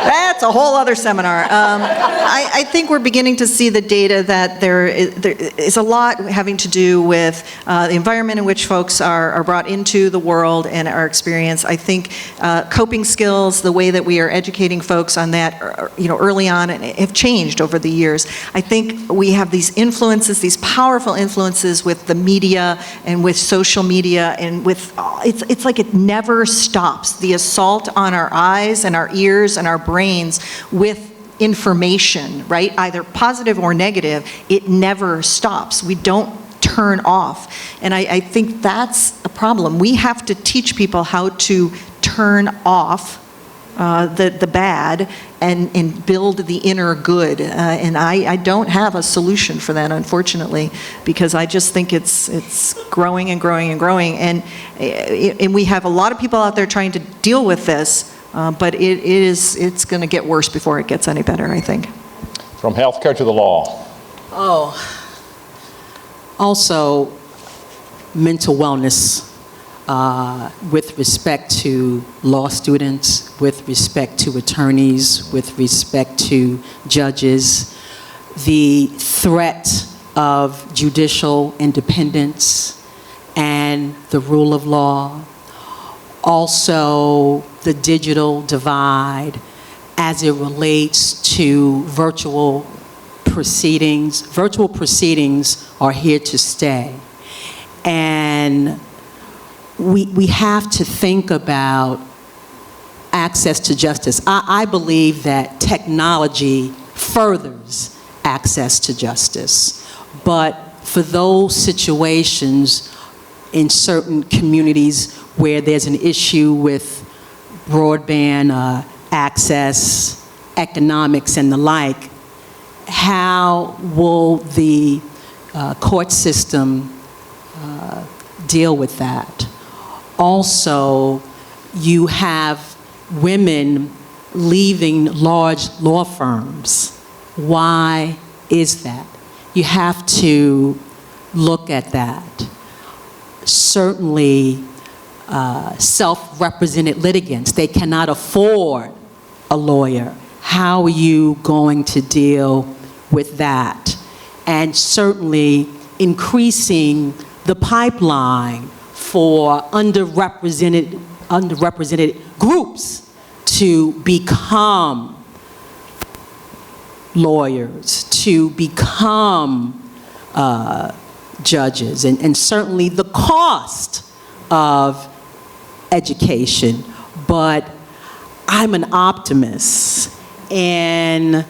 That's a whole other seminar. I think we're beginning to see the data that there is a lot having to do with the environment in which folks are brought into the world and our experience. I think coping skills, the way that we are educating folks on that, early on, have changed over the years. I think we have these influences, these powerful influences with the media and with social media, and with it's like it never stops. The assault on our eyes and our ears and our brains with information, right? Either positive or negative, it never stops. We don't turn off. And I think that's a problem. We have to teach people how to turn off the bad and build the inner good. And I don't have a solution for that, unfortunately, because I just think it's growing and growing and growing. And we have a lot of people out there trying to deal with this, but it's going to get worse before it gets any better, I think. From healthcare to the law. Oh, also mental wellness with respect to law students, with respect to attorneys, with respect to judges, the threat of judicial independence and the rule of law, also the digital divide as it relates to virtual proceedings. Virtual proceedings are here to stay. And we have to think about access to justice. I believe that technology furthers access to justice. But for those situations in certain communities where there's an issue with broadband access, economics, and the like, how will the court system deal with that? Also, you have women leaving large law firms. Why is that? You have to look at that. Certainly, self-represented litigants, they cannot afford a lawyer. How are you going to deal with that? And certainly increasing the pipeline for underrepresented groups to become lawyers, to become judges, and certainly the cost of education. But I'm an optimist, and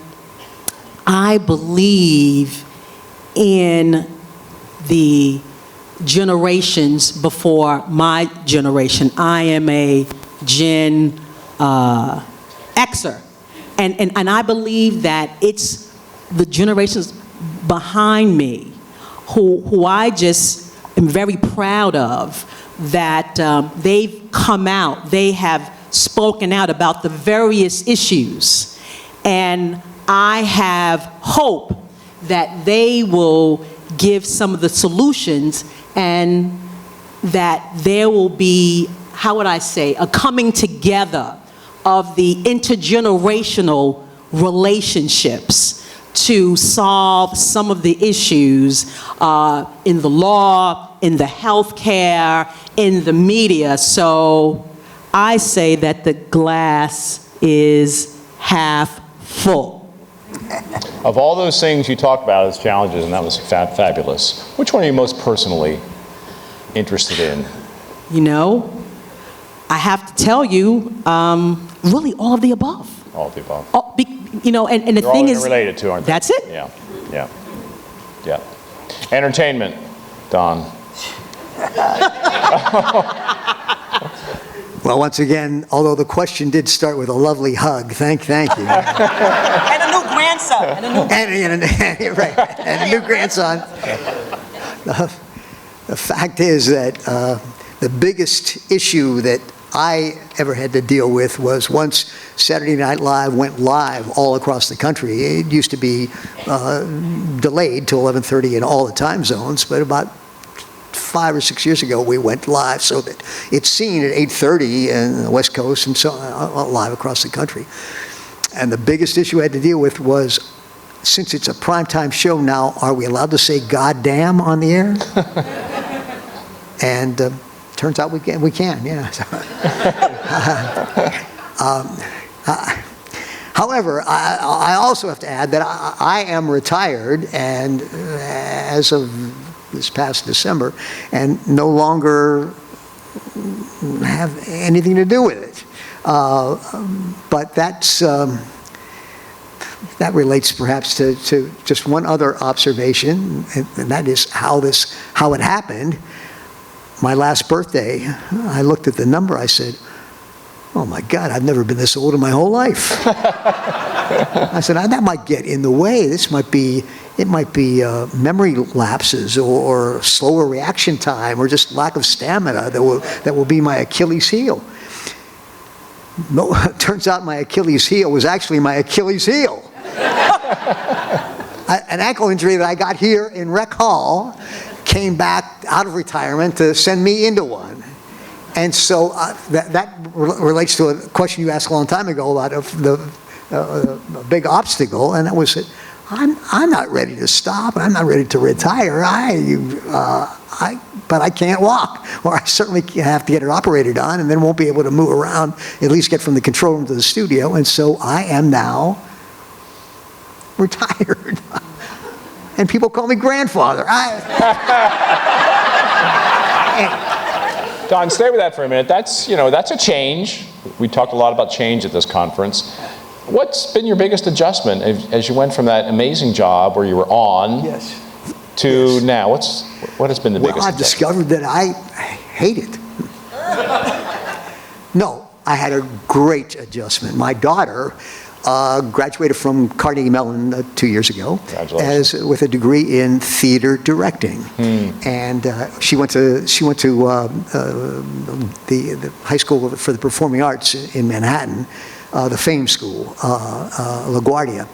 I believe in the generations before my generation. I am a Gen Xer, and I believe that it's the generations behind me who I just am very proud of, that they've come out, they have spoken out about the various issues, and I have hope that they will give some of the solutions, and that there will be, how would I say, a coming together of the intergenerational relationships to solve some of the issues in the law, in the healthcare, in the media. So I say that the glass is half full. Of all those things you talked about as challenges, and that was fabulous, which one are you most personally interested in? You know, I have to tell you, really all of the above. All of the above. You know, and the They're thing all is, related to, aren't they? that's it. Yeah. Entertainment, Don. Well, once again, although the question did start with a lovely hug, thank you. And a new grandson. And a new grandson. The fact is that the biggest issue that I ever had to deal with was once Saturday Night Live went live all across the country. It used to be delayed till 11:30 in all the time zones, but about 5 or 6 years ago we went live so that it's seen at 8:30 in the West Coast and so live across the country. And the biggest issue I had to deal with was, since it's a primetime show now, are we allowed to say "goddamn" on the air? And turns out we can, yeah. However, I also have to add that I am retired, and as of this past December, and no longer have anything to do with it. But that relates perhaps to just one other observation, and that is how it happened. My last birthday, I looked at the number, I said, oh my God, I've never been this old in my whole life. I said, that might get in the way. It might be memory lapses or slower reaction time or just lack of stamina that will be my Achilles heel. No, it turns out my Achilles heel was actually my Achilles heel. An ankle injury that I got here in Rec Hall came back out of retirement to send me into one. And so that relates to a question you asked a long time ago about the big obstacle, and that was that I'm not ready to stop, I'm not ready to retire, but I can't walk, or I certainly have to get it operated on, and then won't be able to move around, at least get from the control room to the studio, and so I am now retired. And people call me grandfather. Don, stay with that for a minute. That's a change. We talked a lot about change at this conference. What's been your biggest adjustment as you went from that amazing job where you were on to now? What has been the biggest I've discovered that I hate it. No, I had a great adjustment. My daughter graduated from Carnegie Mellon 2 years ago with a degree in theater directing, and she went to the High School for the Performing Arts in Manhattan, the Fame School, LaGuardia.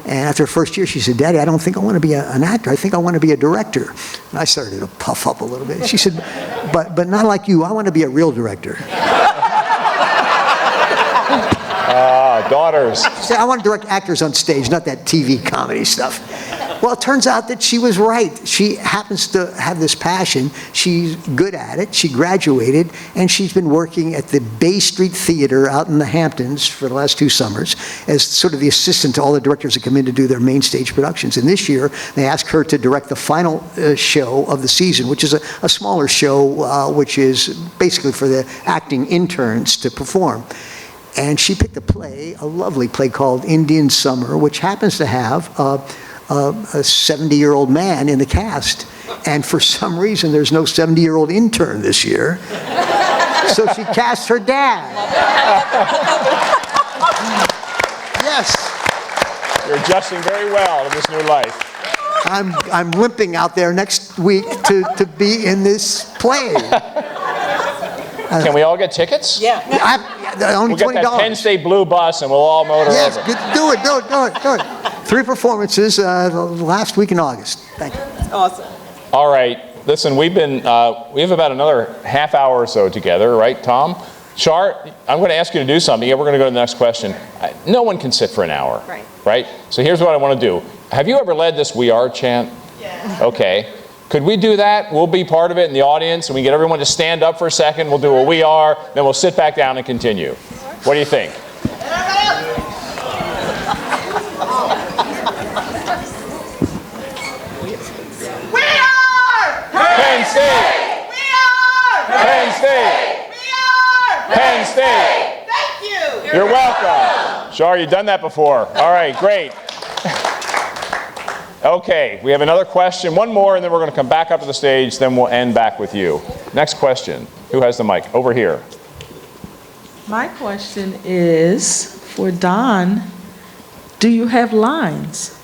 And after her first year, she said, "Daddy, I don't think I want to be an actor. I think I want to be a director." And I started to puff up a little bit. She said, "But not like you. I want to be a real director." Daughters. I want to direct actors on stage, not that TV comedy stuff. Well, it turns out that she was right. She happens to have this passion. She's good at it. She graduated, and she's been working at the Bay Street Theater out in the Hamptons for the last 2 summers as sort of the assistant to all the directors that come in to do their main stage productions. And this year, they asked her to direct the final show of the season, which is a smaller show, which is basically for the acting interns to perform. And she picked a lovely play called Indian Summer, which happens to have a 70-year-old man in the cast. And for some reason, there's no 70-year-old intern this year. So she cast her dad. Yes. You're adjusting very well to this new life. I'm limping out there next week to be in this play. Can we all get tickets? Yeah. Only We'll get that $20. Penn State blue bus and we'll all motor Yes, over. do it. 3 performances the last week in August. Thank you. Awesome. All right. Listen, we have about another half hour or so together, right, Tom? Char, I'm going to ask you to do something. Yeah, we're going to go to the next question. No one can sit for an hour. Right? So here's what I want to do. Have you ever led this "We Are" chant? Yeah. Okay. Could we do that? We'll be part of it in the audience, and we get everyone to stand up for a second. We'll do a "We Are," then we'll sit back down and continue. What do you think? We are Penn State! We are Penn State! We are Penn State! Thank you. You're welcome. Char, you've done that before. All right, great. Okay, we have another question. One more, and then we're going to come back up to the stage. Then we'll end back with you. Next question. Who has the mic? Over here. My question is for Don. Do you have lines?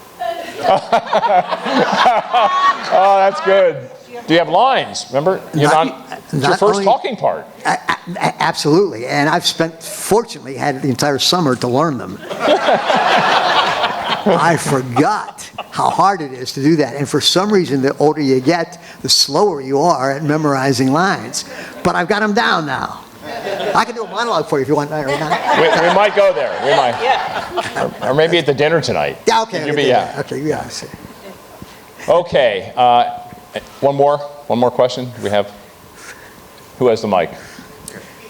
Oh, that's good. Do you have lines? Remember, it's your first talking part. Absolutely, and I've fortunately had the entire summer to learn them. I forgot how hard it is to do that, and for some reason, the older you get, the slower you are at memorizing lines. But I've got them down now. I can do a monologue for you if you want right now. We might go there. We might. Or maybe at the dinner tonight. Yeah, okay. Okay, yeah. I see. Okay. One more question. We have. Who has the mic?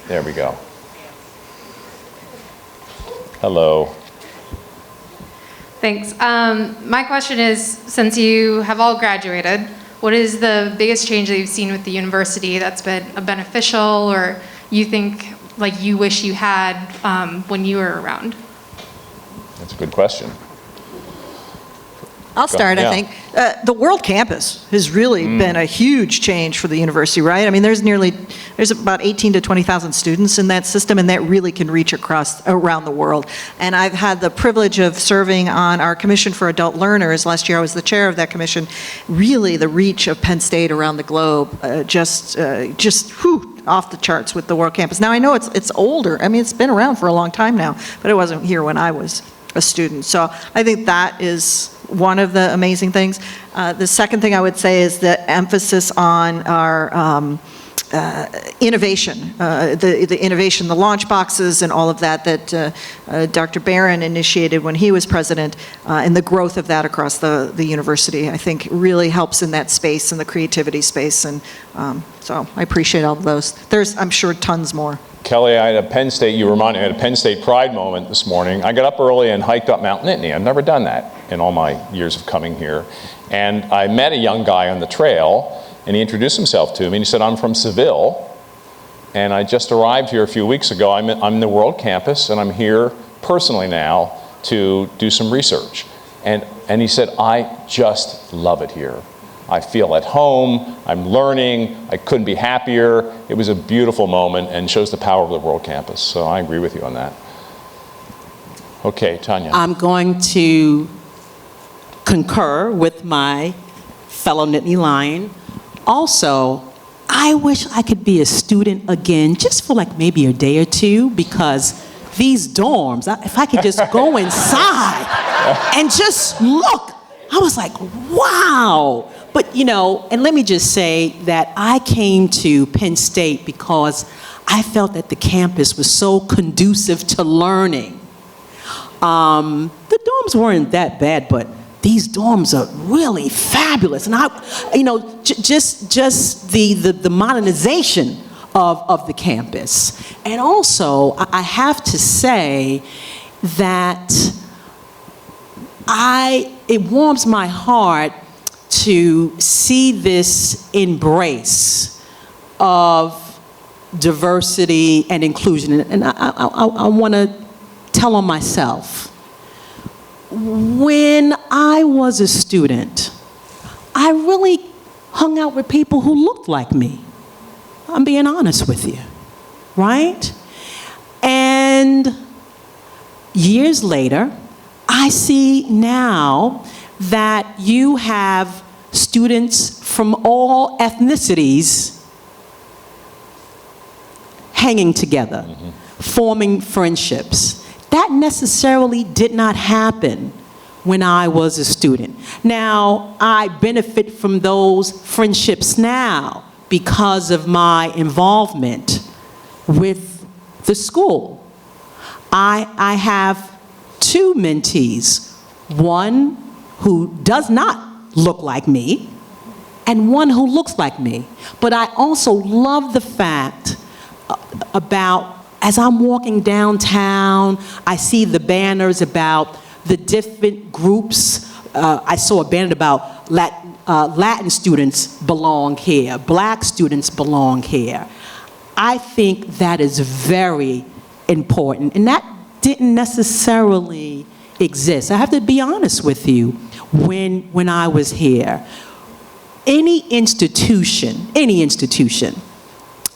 There we go. Hello. Thanks. My question is, since you have all graduated, what is the biggest change that you've seen with the university that's been beneficial, or you think like you wish you had when you were around? That's a good question. I'll start, Yeah. I think. The World Campus has really been a huge change for the university, right? I mean, there's about 18 to 20,000 students in that system, and that really can reach around the world. And I've had the privilege of serving on our Commission for Adult Learners. Last year, I was the chair of that commission. Really, the reach of Penn State around the globe, just off the charts with the World Campus. Now, I know it's older. I mean, it's been around for a long time now, but it wasn't here when I was a student. So I think that is one of the amazing things. The second thing I would say is the emphasis on our innovation, the innovation, the launch boxes and all of that Dr. Barron initiated when he was president, and the growth of that across the university, I think really helps in that space, in the creativity space. And so I appreciate all of those. There's, I'm sure, tons more. Kelly, I had a Penn State, you reminded me, I had a Penn State pride moment this morning. I got up early and hiked up Mount Nittany. I've never done that in all my years of coming here. And I met a young guy on the trail, and he introduced himself to me, and he said, I'm from Seville, and I just arrived here a few weeks ago. I'm in the World Campus, and I'm here personally now to do some research. And he said, I just love it here. I feel at home, I'm learning, I couldn't be happier. It was a beautiful moment and shows the power of the World Campus. So I agree with you on that. Okay, Tanya. I'm going to concur with my fellow Nittany Lion. Also, I wish I could be a student again, just for like maybe a day or two, because these dorms, if I could just go inside and just look, I was like, wow. But, you know, and let me just say that I came to Penn State because I felt that the campus was so conducive to learning. The dorms weren't that bad, but these dorms are really fabulous. And just the modernization of the campus. And also, I have to say that it warms my heart to see this embrace of diversity and inclusion. And I want to tell on myself. When I was a student, I really hung out with people who looked like me. I'm being honest with you, right? And years later, I see now that you have students from all ethnicities hanging together, forming friendships. That necessarily did not happen when I was a student. Now, I benefit from those friendships now because of my involvement with the school. I have two mentees, one who does not look like me, and one who looks like me. But I also love the fact about, as I'm walking downtown, I see the banners about the different groups. I saw a banner about Latin students belong here, Black students belong here. I think that is very important, and that didn't necessarily exist. I have to be honest with you. When I was here, any institution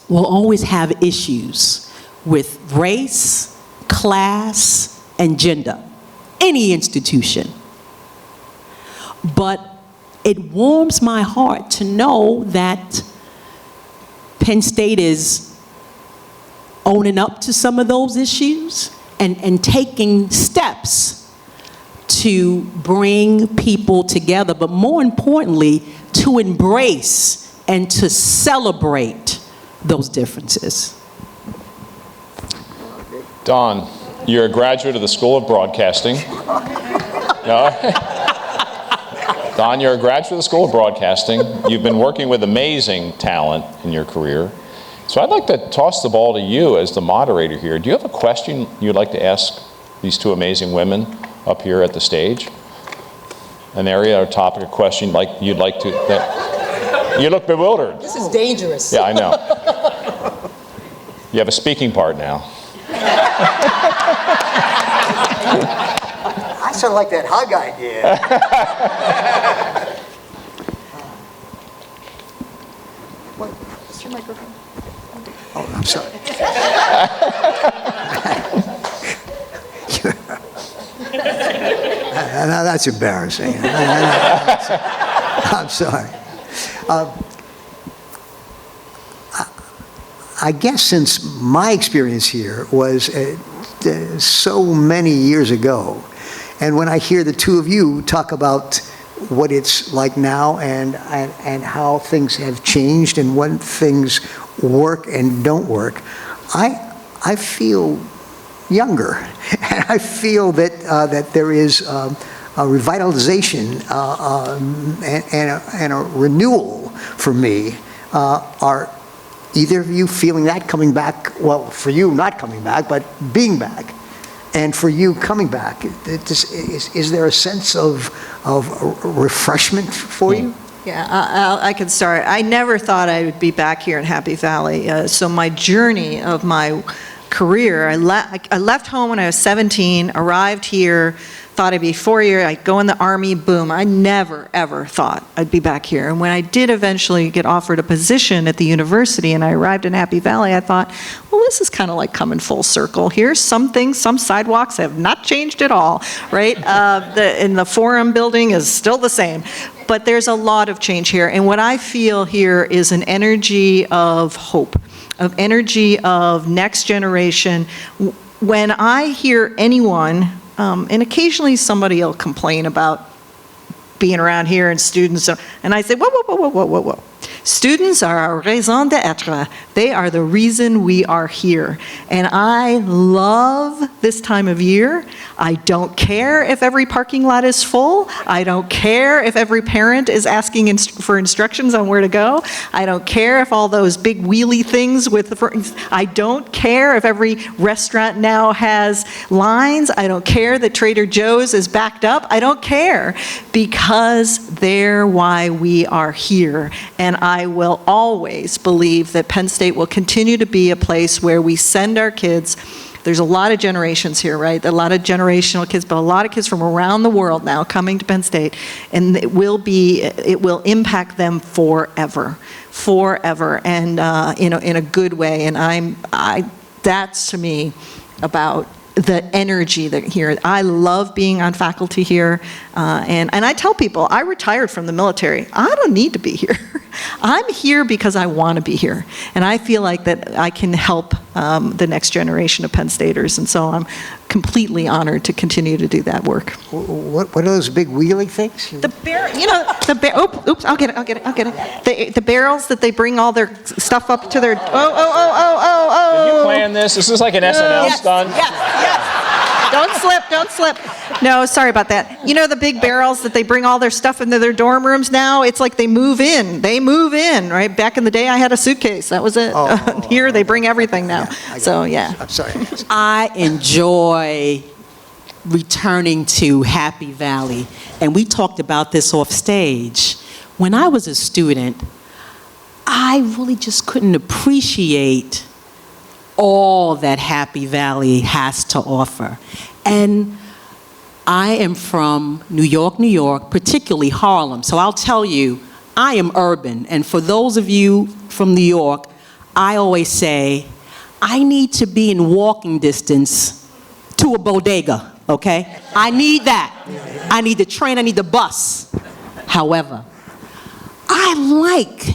will always have issues with race, class, and gender. Any institution. But it warms my heart to know that Penn State is owning up to some of those issues and taking steps to bring people together, but more importantly, to embrace and to celebrate those differences. Don, you're a graduate of the School of Broadcasting. No? Don, you're a graduate of the School of Broadcasting. You've been working with amazing talent in your career. So I'd like to toss the ball to you as the moderator here. Do you have a question you'd like to ask these two amazing women up here at the stage? An area or topic or question you'd like to... You look bewildered. This is dangerous. Yeah, I know. You have a speaking part now. sort of like that hug idea. What? Is your microphone? Oh, I'm sorry. Now that's embarrassing. I'm sorry. I guess since my experience here was so many years ago, and when I hear the two of you talk about what it's like now and how things have changed and when things work and don't work, I feel younger, and I feel that there is a revitalization and a renewal for me. Are either of you feeling that coming back? Well, for you not coming back, but being back, and for you coming back, is there a sense of refreshment for you? Yeah, I can start. I never thought I would be back here in Happy Valley. So my journey of my career, I left home when I was 17, arrived here, thought I'd be 4 years, I'd go in the Army, boom. I never, ever thought I'd be back here. And when I did eventually get offered a position at the university and I arrived in Happy Valley, I thought, well, this is kind of like coming full circle. Here's some things, some sidewalks have not changed at all, right? And the Forum building is still the same. But there's a lot of change here. And what I feel here is an energy of hope, of energy of next generation. When I hear anyone, and occasionally somebody will complain about being around here and students, and I say, whoa, whoa, whoa, whoa, whoa, whoa. Students are our raison d'etre. They are the reason we are here. And I love this time of year. I don't care if every parking lot is full. I don't care if every parent is asking for instructions on where to go. I don't care if all those big wheelie things I don't care if every restaurant now has lines. I don't care that Trader Joe's is backed up. I don't care, because they're why we are here. And I will always believe that Penn State will continue to be a place where we send our kids. There's a lot of generations here, right? A lot of generational kids, but a lot of kids from around the world now coming to Penn State, and it will impact them forever, and in a good way. And that's to me about the energy that here. I love being on faculty here, and I tell people, I retired from the military. I don't need to be here. I'm here because I want to be here, and I feel like that I can help the next generation of Penn Staters, and so I'm completely honored to continue to do that work. What are those big wheelie things? Oops, I'll get it. The barrels that they bring all their stuff up to their, Did you plan this? This is like an SNL stunt? Yes. Don't slip. No, sorry about that. You know the big barrels that they bring all their stuff into their dorm rooms now? It's like they move in, right? Back in the day, I had a suitcase. That was it. Here, they bring everything now. So, yeah. I'm sorry. I enjoy returning to Happy Valley, and we talked about this off stage. When I was a student, I really just couldn't appreciate all that Happy Valley has to offer. And I am from New York, particularly Harlem. So I'll tell you, I am urban. And for those of you from New York, I always say, I need to be in walking distance to a bodega, okay? I need that. I need the train, I need the bus. However, I like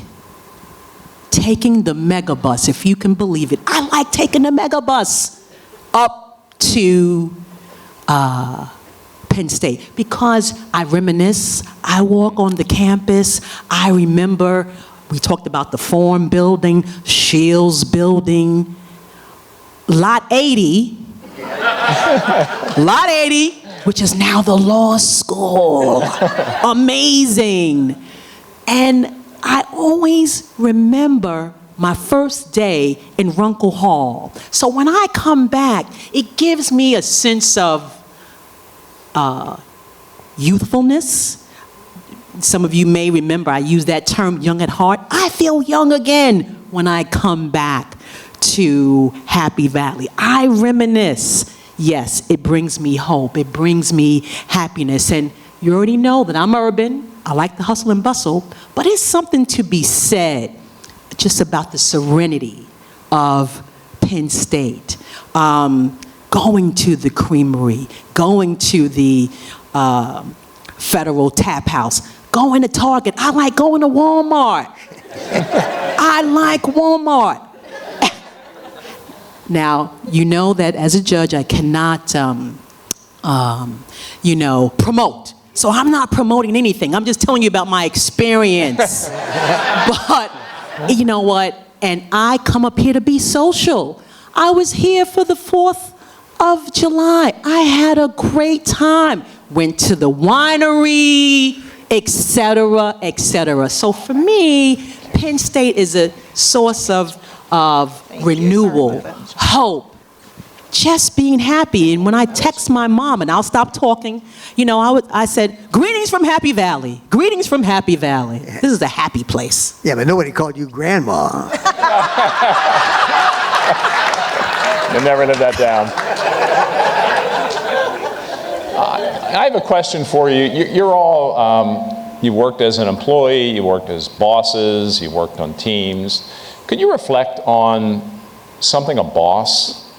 taking the megabus, if you can believe it. I like taking the megabus up to Penn State because I reminisce, I walk on the campus, I remember, we talked about the Forum building, Shields building, Lot 80, which is now the law school. Amazing. And I always remember my first day in Runkle Hall. So when I come back, it gives me a sense of youthfulness. Some of you may remember I use that term, young at heart. I feel young again when I come back to Happy Valley. I reminisce. yes, it brings me hope. It brings me happiness. And you already know that I'm urban. I like the hustle and bustle. But it's something to be said just about the serenity of Penn State. Going to the creamery, going to the Federal Tap House, going to Target. I like going to Walmart. I like Walmart. Now, you know that as a judge, I cannot, promote. So I'm not promoting anything. I'm just telling you about my experience. But you know what? And I come up here to be social. I was here for the 4th of July. I had a great time. Went to the winery, etc., etc. So for me, Penn State is a source of renewal, hope, just being happy. And when I text my mom, and I'll stop talking, I said, greetings from Happy Valley. Greetings from Happy Valley. This is a happy place. Yeah, but nobody called you grandma. You never live that down. I have a question for you. You're all, you worked as an employee, you worked as bosses, you worked on teams. Could you reflect on something a boss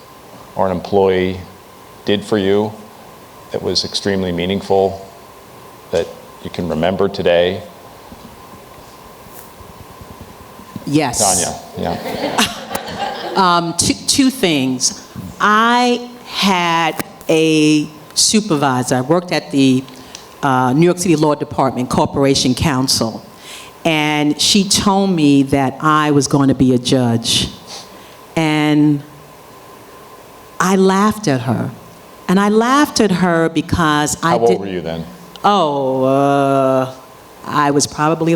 or an employee did for you that was extremely meaningful, that you can remember today? Yes. Tanya, yeah. Two things. I had a supervisor. I worked at the New York City Law Department Corporation Counsel, and she told me that I was going to be a judge. And I laughed at her. And I laughed at her because How old were you then? I was probably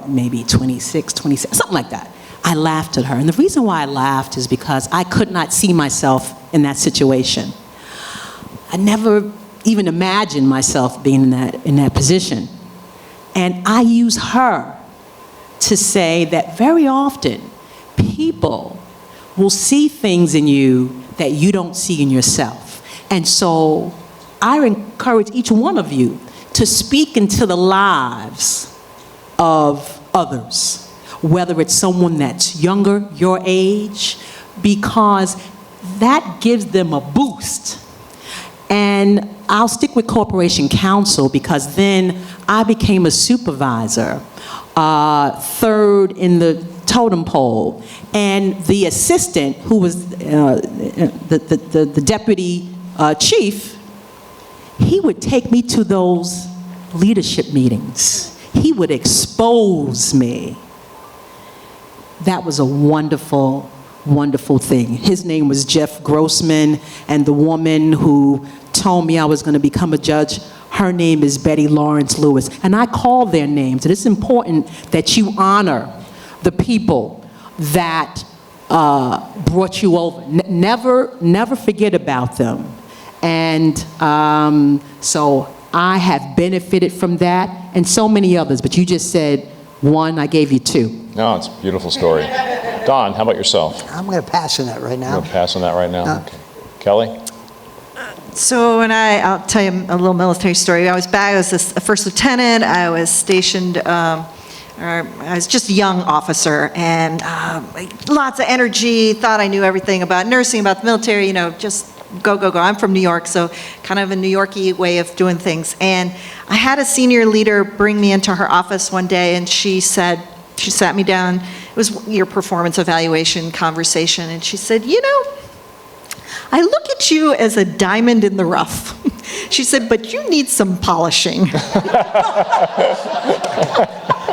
maybe 26, 27, something like that. I laughed at her. And the reason why I laughed is because I could not see myself in that situation. I never even imagined myself being in that position. And I use her to say that very often people will see things in you that you don't see in yourself. And so I encourage each one of you to speak into the lives of others, whether it's someone that's younger, your age, because that gives them a boost. And I'll stick with Corporation Counsel because then I became a supervisor, third in the totem pole. And the assistant, who was the deputy chief, he would take me to those leadership meetings. He would expose me. That was a wonderful, wonderful thing. His name was Jeff Grossman, and the woman who told me I was going to become a judge, her name is Betty Lawrence Lewis. And I call their names. And it's important that you honor the people that brought you over. Never forget about them. And so I have benefited from that, and so many others. But you just said one, I gave you two. No, it's a beautiful story. Don, how about yourself? I'm going to pass on that right now. You're passing that right now? Okay. Kelly? So I'll tell you a little military story. I was a first lieutenant. I was stationed, I was just a young officer, and lots of energy, thought I knew everything about nursing, about the military, just go, go, go. I'm from New York, so kind of a New Yorkie way of doing things. And I had a senior leader bring me into her office one day, and she sat me down. It was your performance evaluation conversation, and she said, I look at you as a diamond in the rough. She said, but you need some polishing. But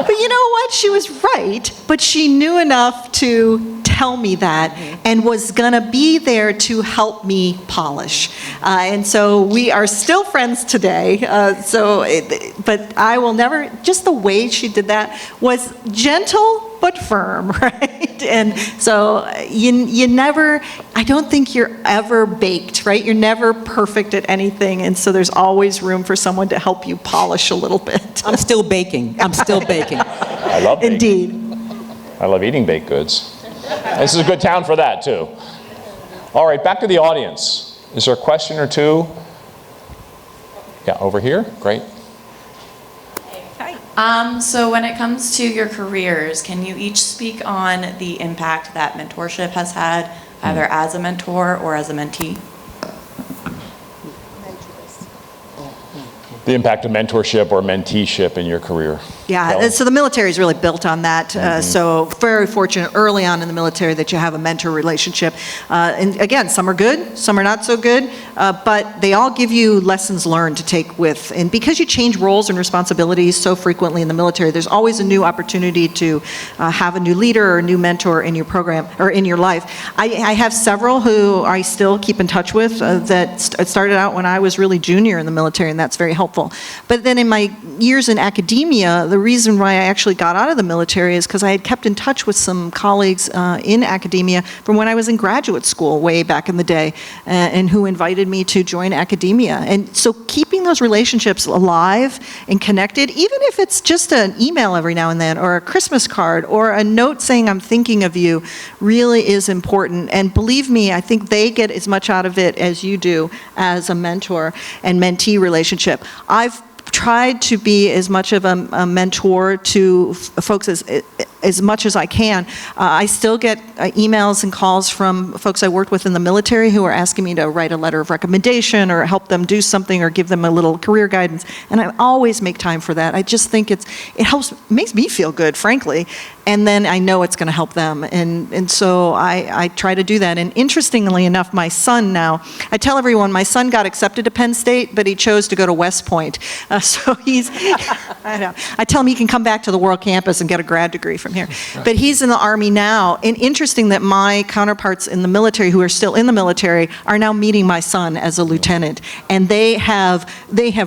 you know what? She was right, but she knew enough to tell me that and was gonna be there to help me polish. And so we are still friends today. But I will never, just the way she did that was gentle but firm, right? And so you never, I don't think you're ever baked, right? You're never perfect at anything, and so there's always room for someone to help you polish a little bit. I'm still baking. I love baking. Indeed. I love eating baked goods. This is a good town for that, too. All right, back to the audience. Is there a question or two? Yeah, over here, great. So when it comes to your careers, can you each speak on the impact that mentorship has had, either as a mentor or as a mentee? The impact of mentorship or menteeship in your career. Yeah, Kelly? so the military is really built on that. So very fortunate early on in the military that you have a mentor relationship. And again, some are good, some are not so good, but they all give you lessons learned to take with. And because you change roles and responsibilities so frequently in the military, there's always a new opportunity to have a new leader or a new mentor in your program or in your life. I have several who I still keep in touch with that started out when I was really junior in the military, and that's very helpful. But then in my years in academia, the reason why I actually got out of the military is because I had kept in touch with some colleagues in academia from when I was in graduate school way back in the day, and who invited me to join academia. And so keeping those relationships alive and connected, even if it's just an email every now and then, or a Christmas card, or a note saying I'm thinking of you, really is important. And believe me, I think they get as much out of it as you do as a mentor and mentee relationship. I've tried to be as much of a mentor to folks as much as I can. I still get emails and calls from folks I worked with in the military who are asking me to write a letter of recommendation or help them do something or give them a little career guidance, and I always make time for that. I just think it makes me feel good, frankly, and then I know it's going to help them, and so I try to do that. And interestingly enough, my son now, I tell everyone my son got accepted to Penn State, but he chose to go to West Point. So he's, I know, I tell him he can come back to the World Campus and get a grad degree from here. But he's in the Army now, and interesting that my counterparts in the military who are still in the military are now meeting my son as a lieutenant, and they have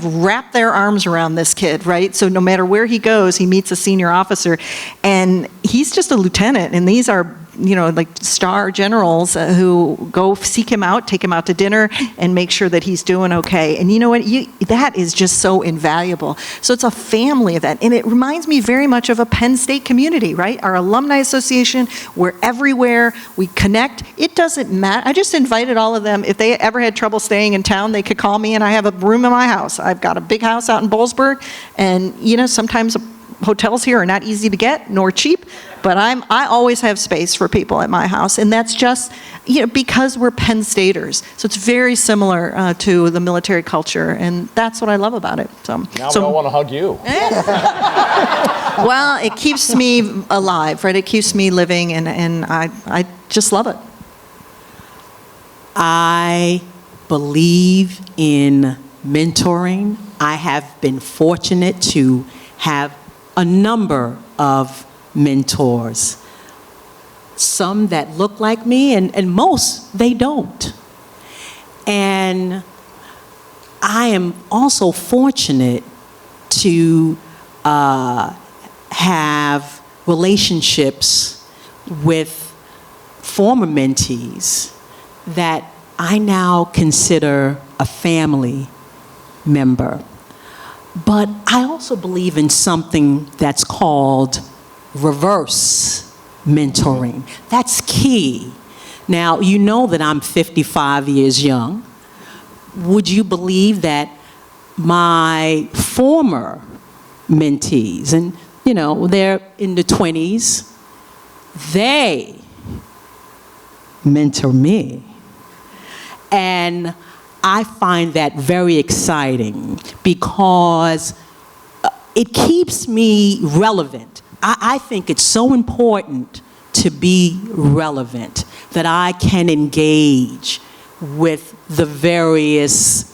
wrapped their arms around this kid, right? So no matter where he goes, he meets a senior officer, and he's just a lieutenant, and these are, you know, like star generals who go seek him out, take him out to dinner, and make sure that he's doing okay. And you know what? That is just so invaluable. So it's a family event, and it reminds me very much of a Penn State community, right? Our alumni association, we're everywhere, we connect. It doesn't matter. I just invited all of them. If they ever had trouble staying in town, they could call me, and I have a room in my house. I've got a big house out in Boalsburg, and you know, sometimes hotels here are not easy to get nor cheap, but I always have space for people at my house, and that's just, you know, because we're Penn Staters. So it's very similar to the military culture, and that's what I love about it. So now we all want to hug you. Well, it keeps me alive, right? It keeps me living, and I just love it. I believe in mentoring. I have been fortunate to have a number of mentors. Some that look like me, and most, they don't. And I am also fortunate to have relationships with former mentees that I now consider a family member. But I also believe in something that's called reverse mentoring. That's key. Now, you know that I'm 55 years young. Would you believe that my former mentees, and you know, they're in the 20s, they mentor me. And I find that very exciting because it keeps me relevant. I think it's so important to be relevant that I can engage with the various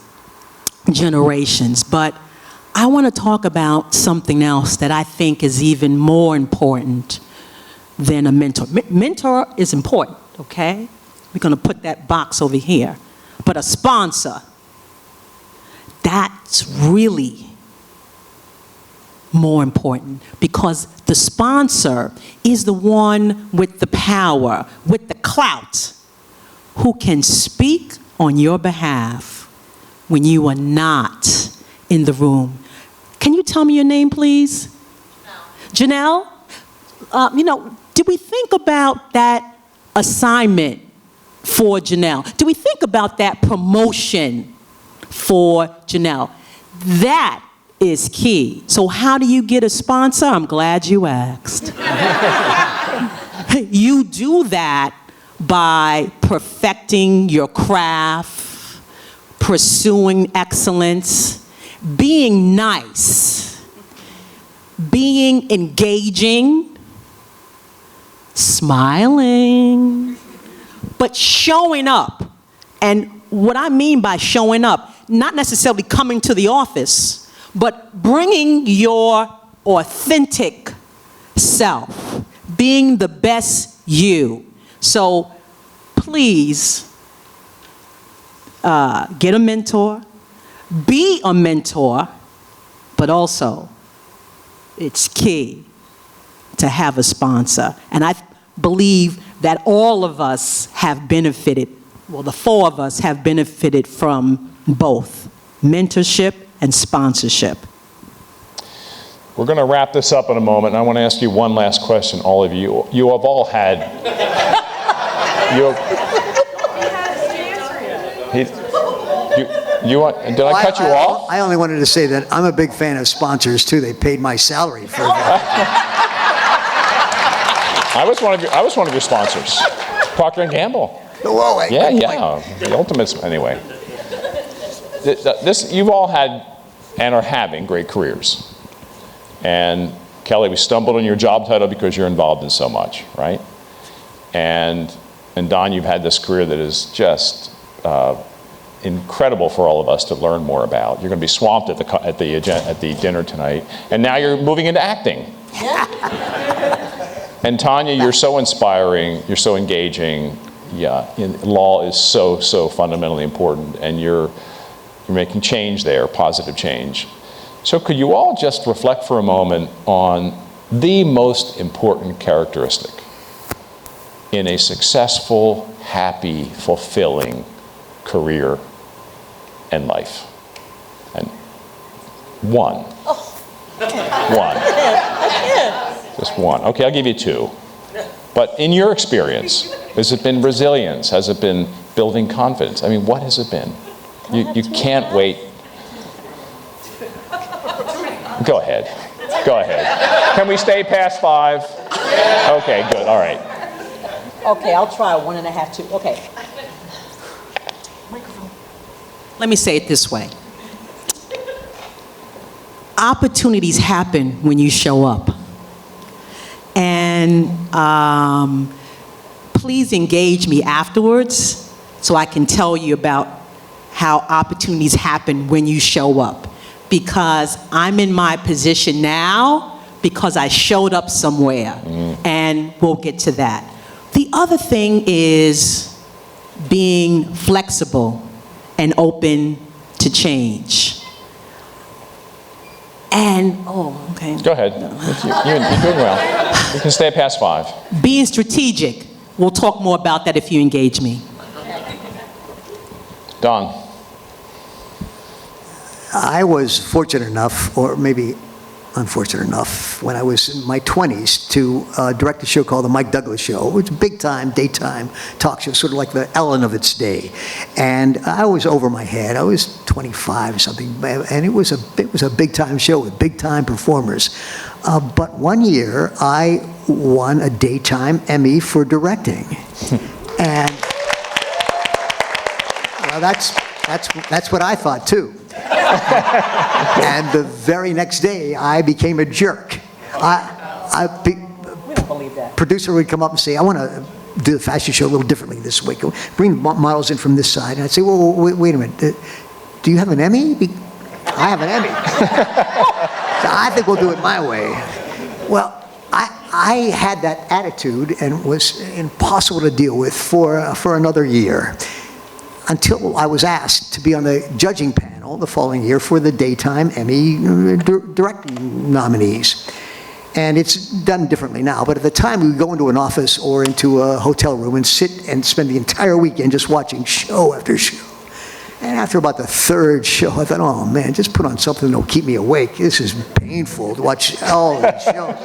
generations. But I want to talk about something else that I think is even more important than a mentor. Mentor is important, okay? We're going to put that box over here. But a sponsor, that's really more important, because the sponsor is the one with the power, with the clout, who can speak on your behalf when you are not in the room. Can you tell me your name, please? Janelle? You know, did we think about that assignment for Janelle? Do we think about that promotion for Janelle? That is key. So how do you get a sponsor? I'm glad you asked. You do that by perfecting your craft, pursuing excellence, being nice, being engaging, smiling, but showing up. And what I mean by showing up, not necessarily coming to the office, but bringing your authentic self, being the best you. So please get a mentor, be a mentor, but also it's key to have a sponsor. And I believe that all of us have benefited, well, the four of us have benefited from both mentorship and sponsorship. We're going to wrap this up in a moment, and I want to ask you one last question, all of you. You have all had... Did I cut you off? I only wanted to say that I'm a big fan of sponsors, too. They paid my salary for that. I was one of your sponsors. Procter & Gamble. Whoa, wait, Yeah, wait, yeah. The ultimates, anyway. You've all had and are having great careers. And Kelly, we stumbled on your job title because you're involved in so much, right? And Don, you've had this career that is just incredible for all of us to learn more about. You're going to be swamped at the dinner tonight, and now you're moving into acting. And Tanya, you're so inspiring. You're so engaging. Yeah, law is so fundamentally important, and you're making change there, positive change. So could you all just reflect for a moment on the most important characteristic in a successful, happy, fulfilling career and life? And one. One. Just one. Okay, I'll give you two. But in your experience, has it been resilience? Has it been building confidence? I mean, what has it been? You can't wait. Go ahead. Go ahead. Can we stay past 5? Okay, good. All right. Okay, I'll try 1.5, 2. Okay. Let me say it this way. Opportunities happen when you show up. And please engage me afterwards so I can tell you about how opportunities happen when you show up. Because I'm in my position now because I showed up somewhere. And we'll get to that. The other thing is being flexible and open to change. And, okay. Go ahead. You're doing well. You can stay past 5. Being strategic. We'll talk more about that if you engage me. Don. I was fortunate enough, or maybe unfortunate enough, when I was in my 20s to direct a show called The Mike Douglas Show. It was a big-time, daytime talk show, sort of like the Ellen of its day. And I was over my head. I was 25 or something, and it was a big-time show with big-time performers. But one year, I won a daytime Emmy for directing. And well, that's what I thought, too. And the very next day, I became a jerk. We don't believe that. Producer would come up and say, I want to do the fashion show a little differently this week. Bring models in from this side. And I'd say, well, wait a minute. Do you have an Emmy? I have an Emmy. So I think we'll do it my way. Well, I had that attitude and it was impossible to deal with for another year, until I was asked to be on the judging panel the following year for the daytime Emmy directing nominees. And it's done differently now, but at the time we would go into an office or into a hotel room and sit and spend the entire weekend just watching show after show. And after about the third show, I thought, oh man, just put on something that'll keep me awake. This is painful to watch all these shows.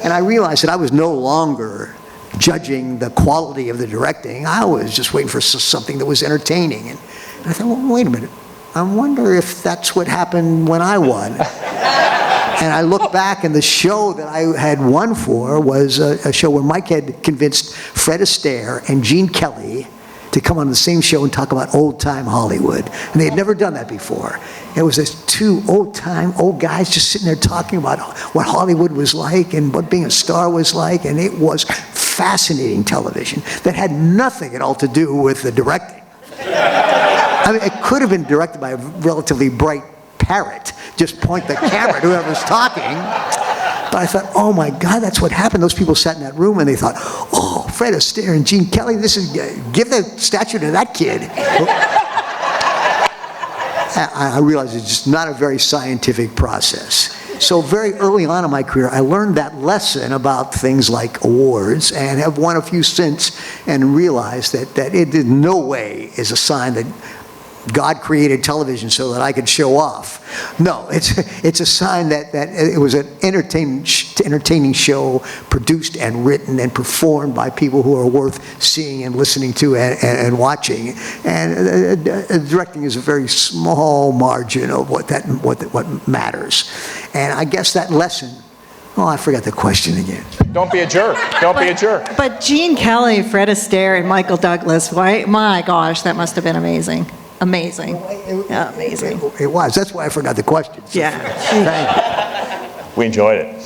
And I realized that I was no longer judging the quality of the directing. I was just waiting for something that was entertaining. And I thought, well, wait a minute. I wonder if that's what happened when I won. And I look back, and the show that I had won for was a show where Mike had convinced Fred Astaire and Gene Kelly to come on the same show and talk about old-time Hollywood. And they had never done that before. It was this two old guys just sitting there talking about what Hollywood was like and what being a star was like, and it was fascinating television that had nothing at all to do with the directing. I mean, it could have been directed by a relatively bright parrot. Just point the camera at whoever's talking. But I thought, oh my God, that's what happened. Those people sat in that room and they thought, oh, Fred Astaire and Gene Kelly, this is, give the statue to that kid. I realized it's just not a very scientific process. So very early on in my career, I learned that lesson about things like awards, and have won a few since, and realized that it in no way is a sign that God created television so that I could show off. No, it's a sign that it was an entertaining show, produced and written and performed by people who are worth seeing and listening to and watching. And directing is a very small margin of what matters. And I guess that lesson. Oh, I forgot the question again. Don't be a jerk. Don't be a jerk. But Gene Kelly, Fred Astaire, and Michael Douglas, my gosh, that must have been amazing. Amazing. Yeah, amazing. It was. That's why I forgot the question. So Yeah. We enjoyed it.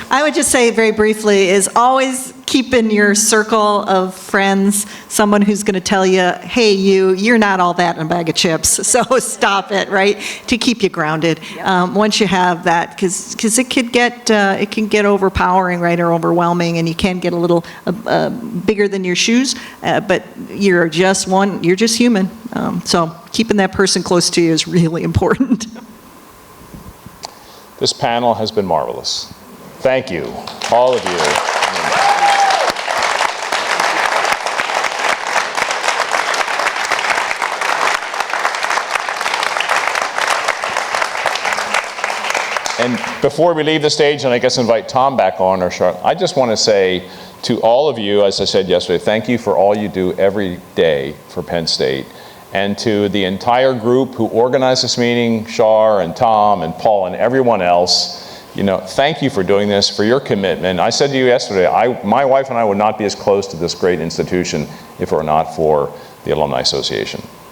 I would just say very briefly is always keep in your circle of friends someone who's going to tell you, hey, you're not all that in a bag of chips, so stop it, right? To keep you grounded. Once you have that, because it can get overpowering, right, or overwhelming, and you can get a little bigger than your shoes, but you're just human. So keeping that person close to you is really important. This panel has been marvelous. Thank you, all of you. And before we leave the stage, and I guess invite Tom back on, or Charlotte, I just want to say to all of you, as I said yesterday, thank you for all you do every day for Penn State. And to the entire group who organized this meeting, Shar and Tom and Paul and everyone else, thank you for doing this, for your commitment. I said to you yesterday, my wife and I would not be as close to this great institution if it were not for the Alumni Association.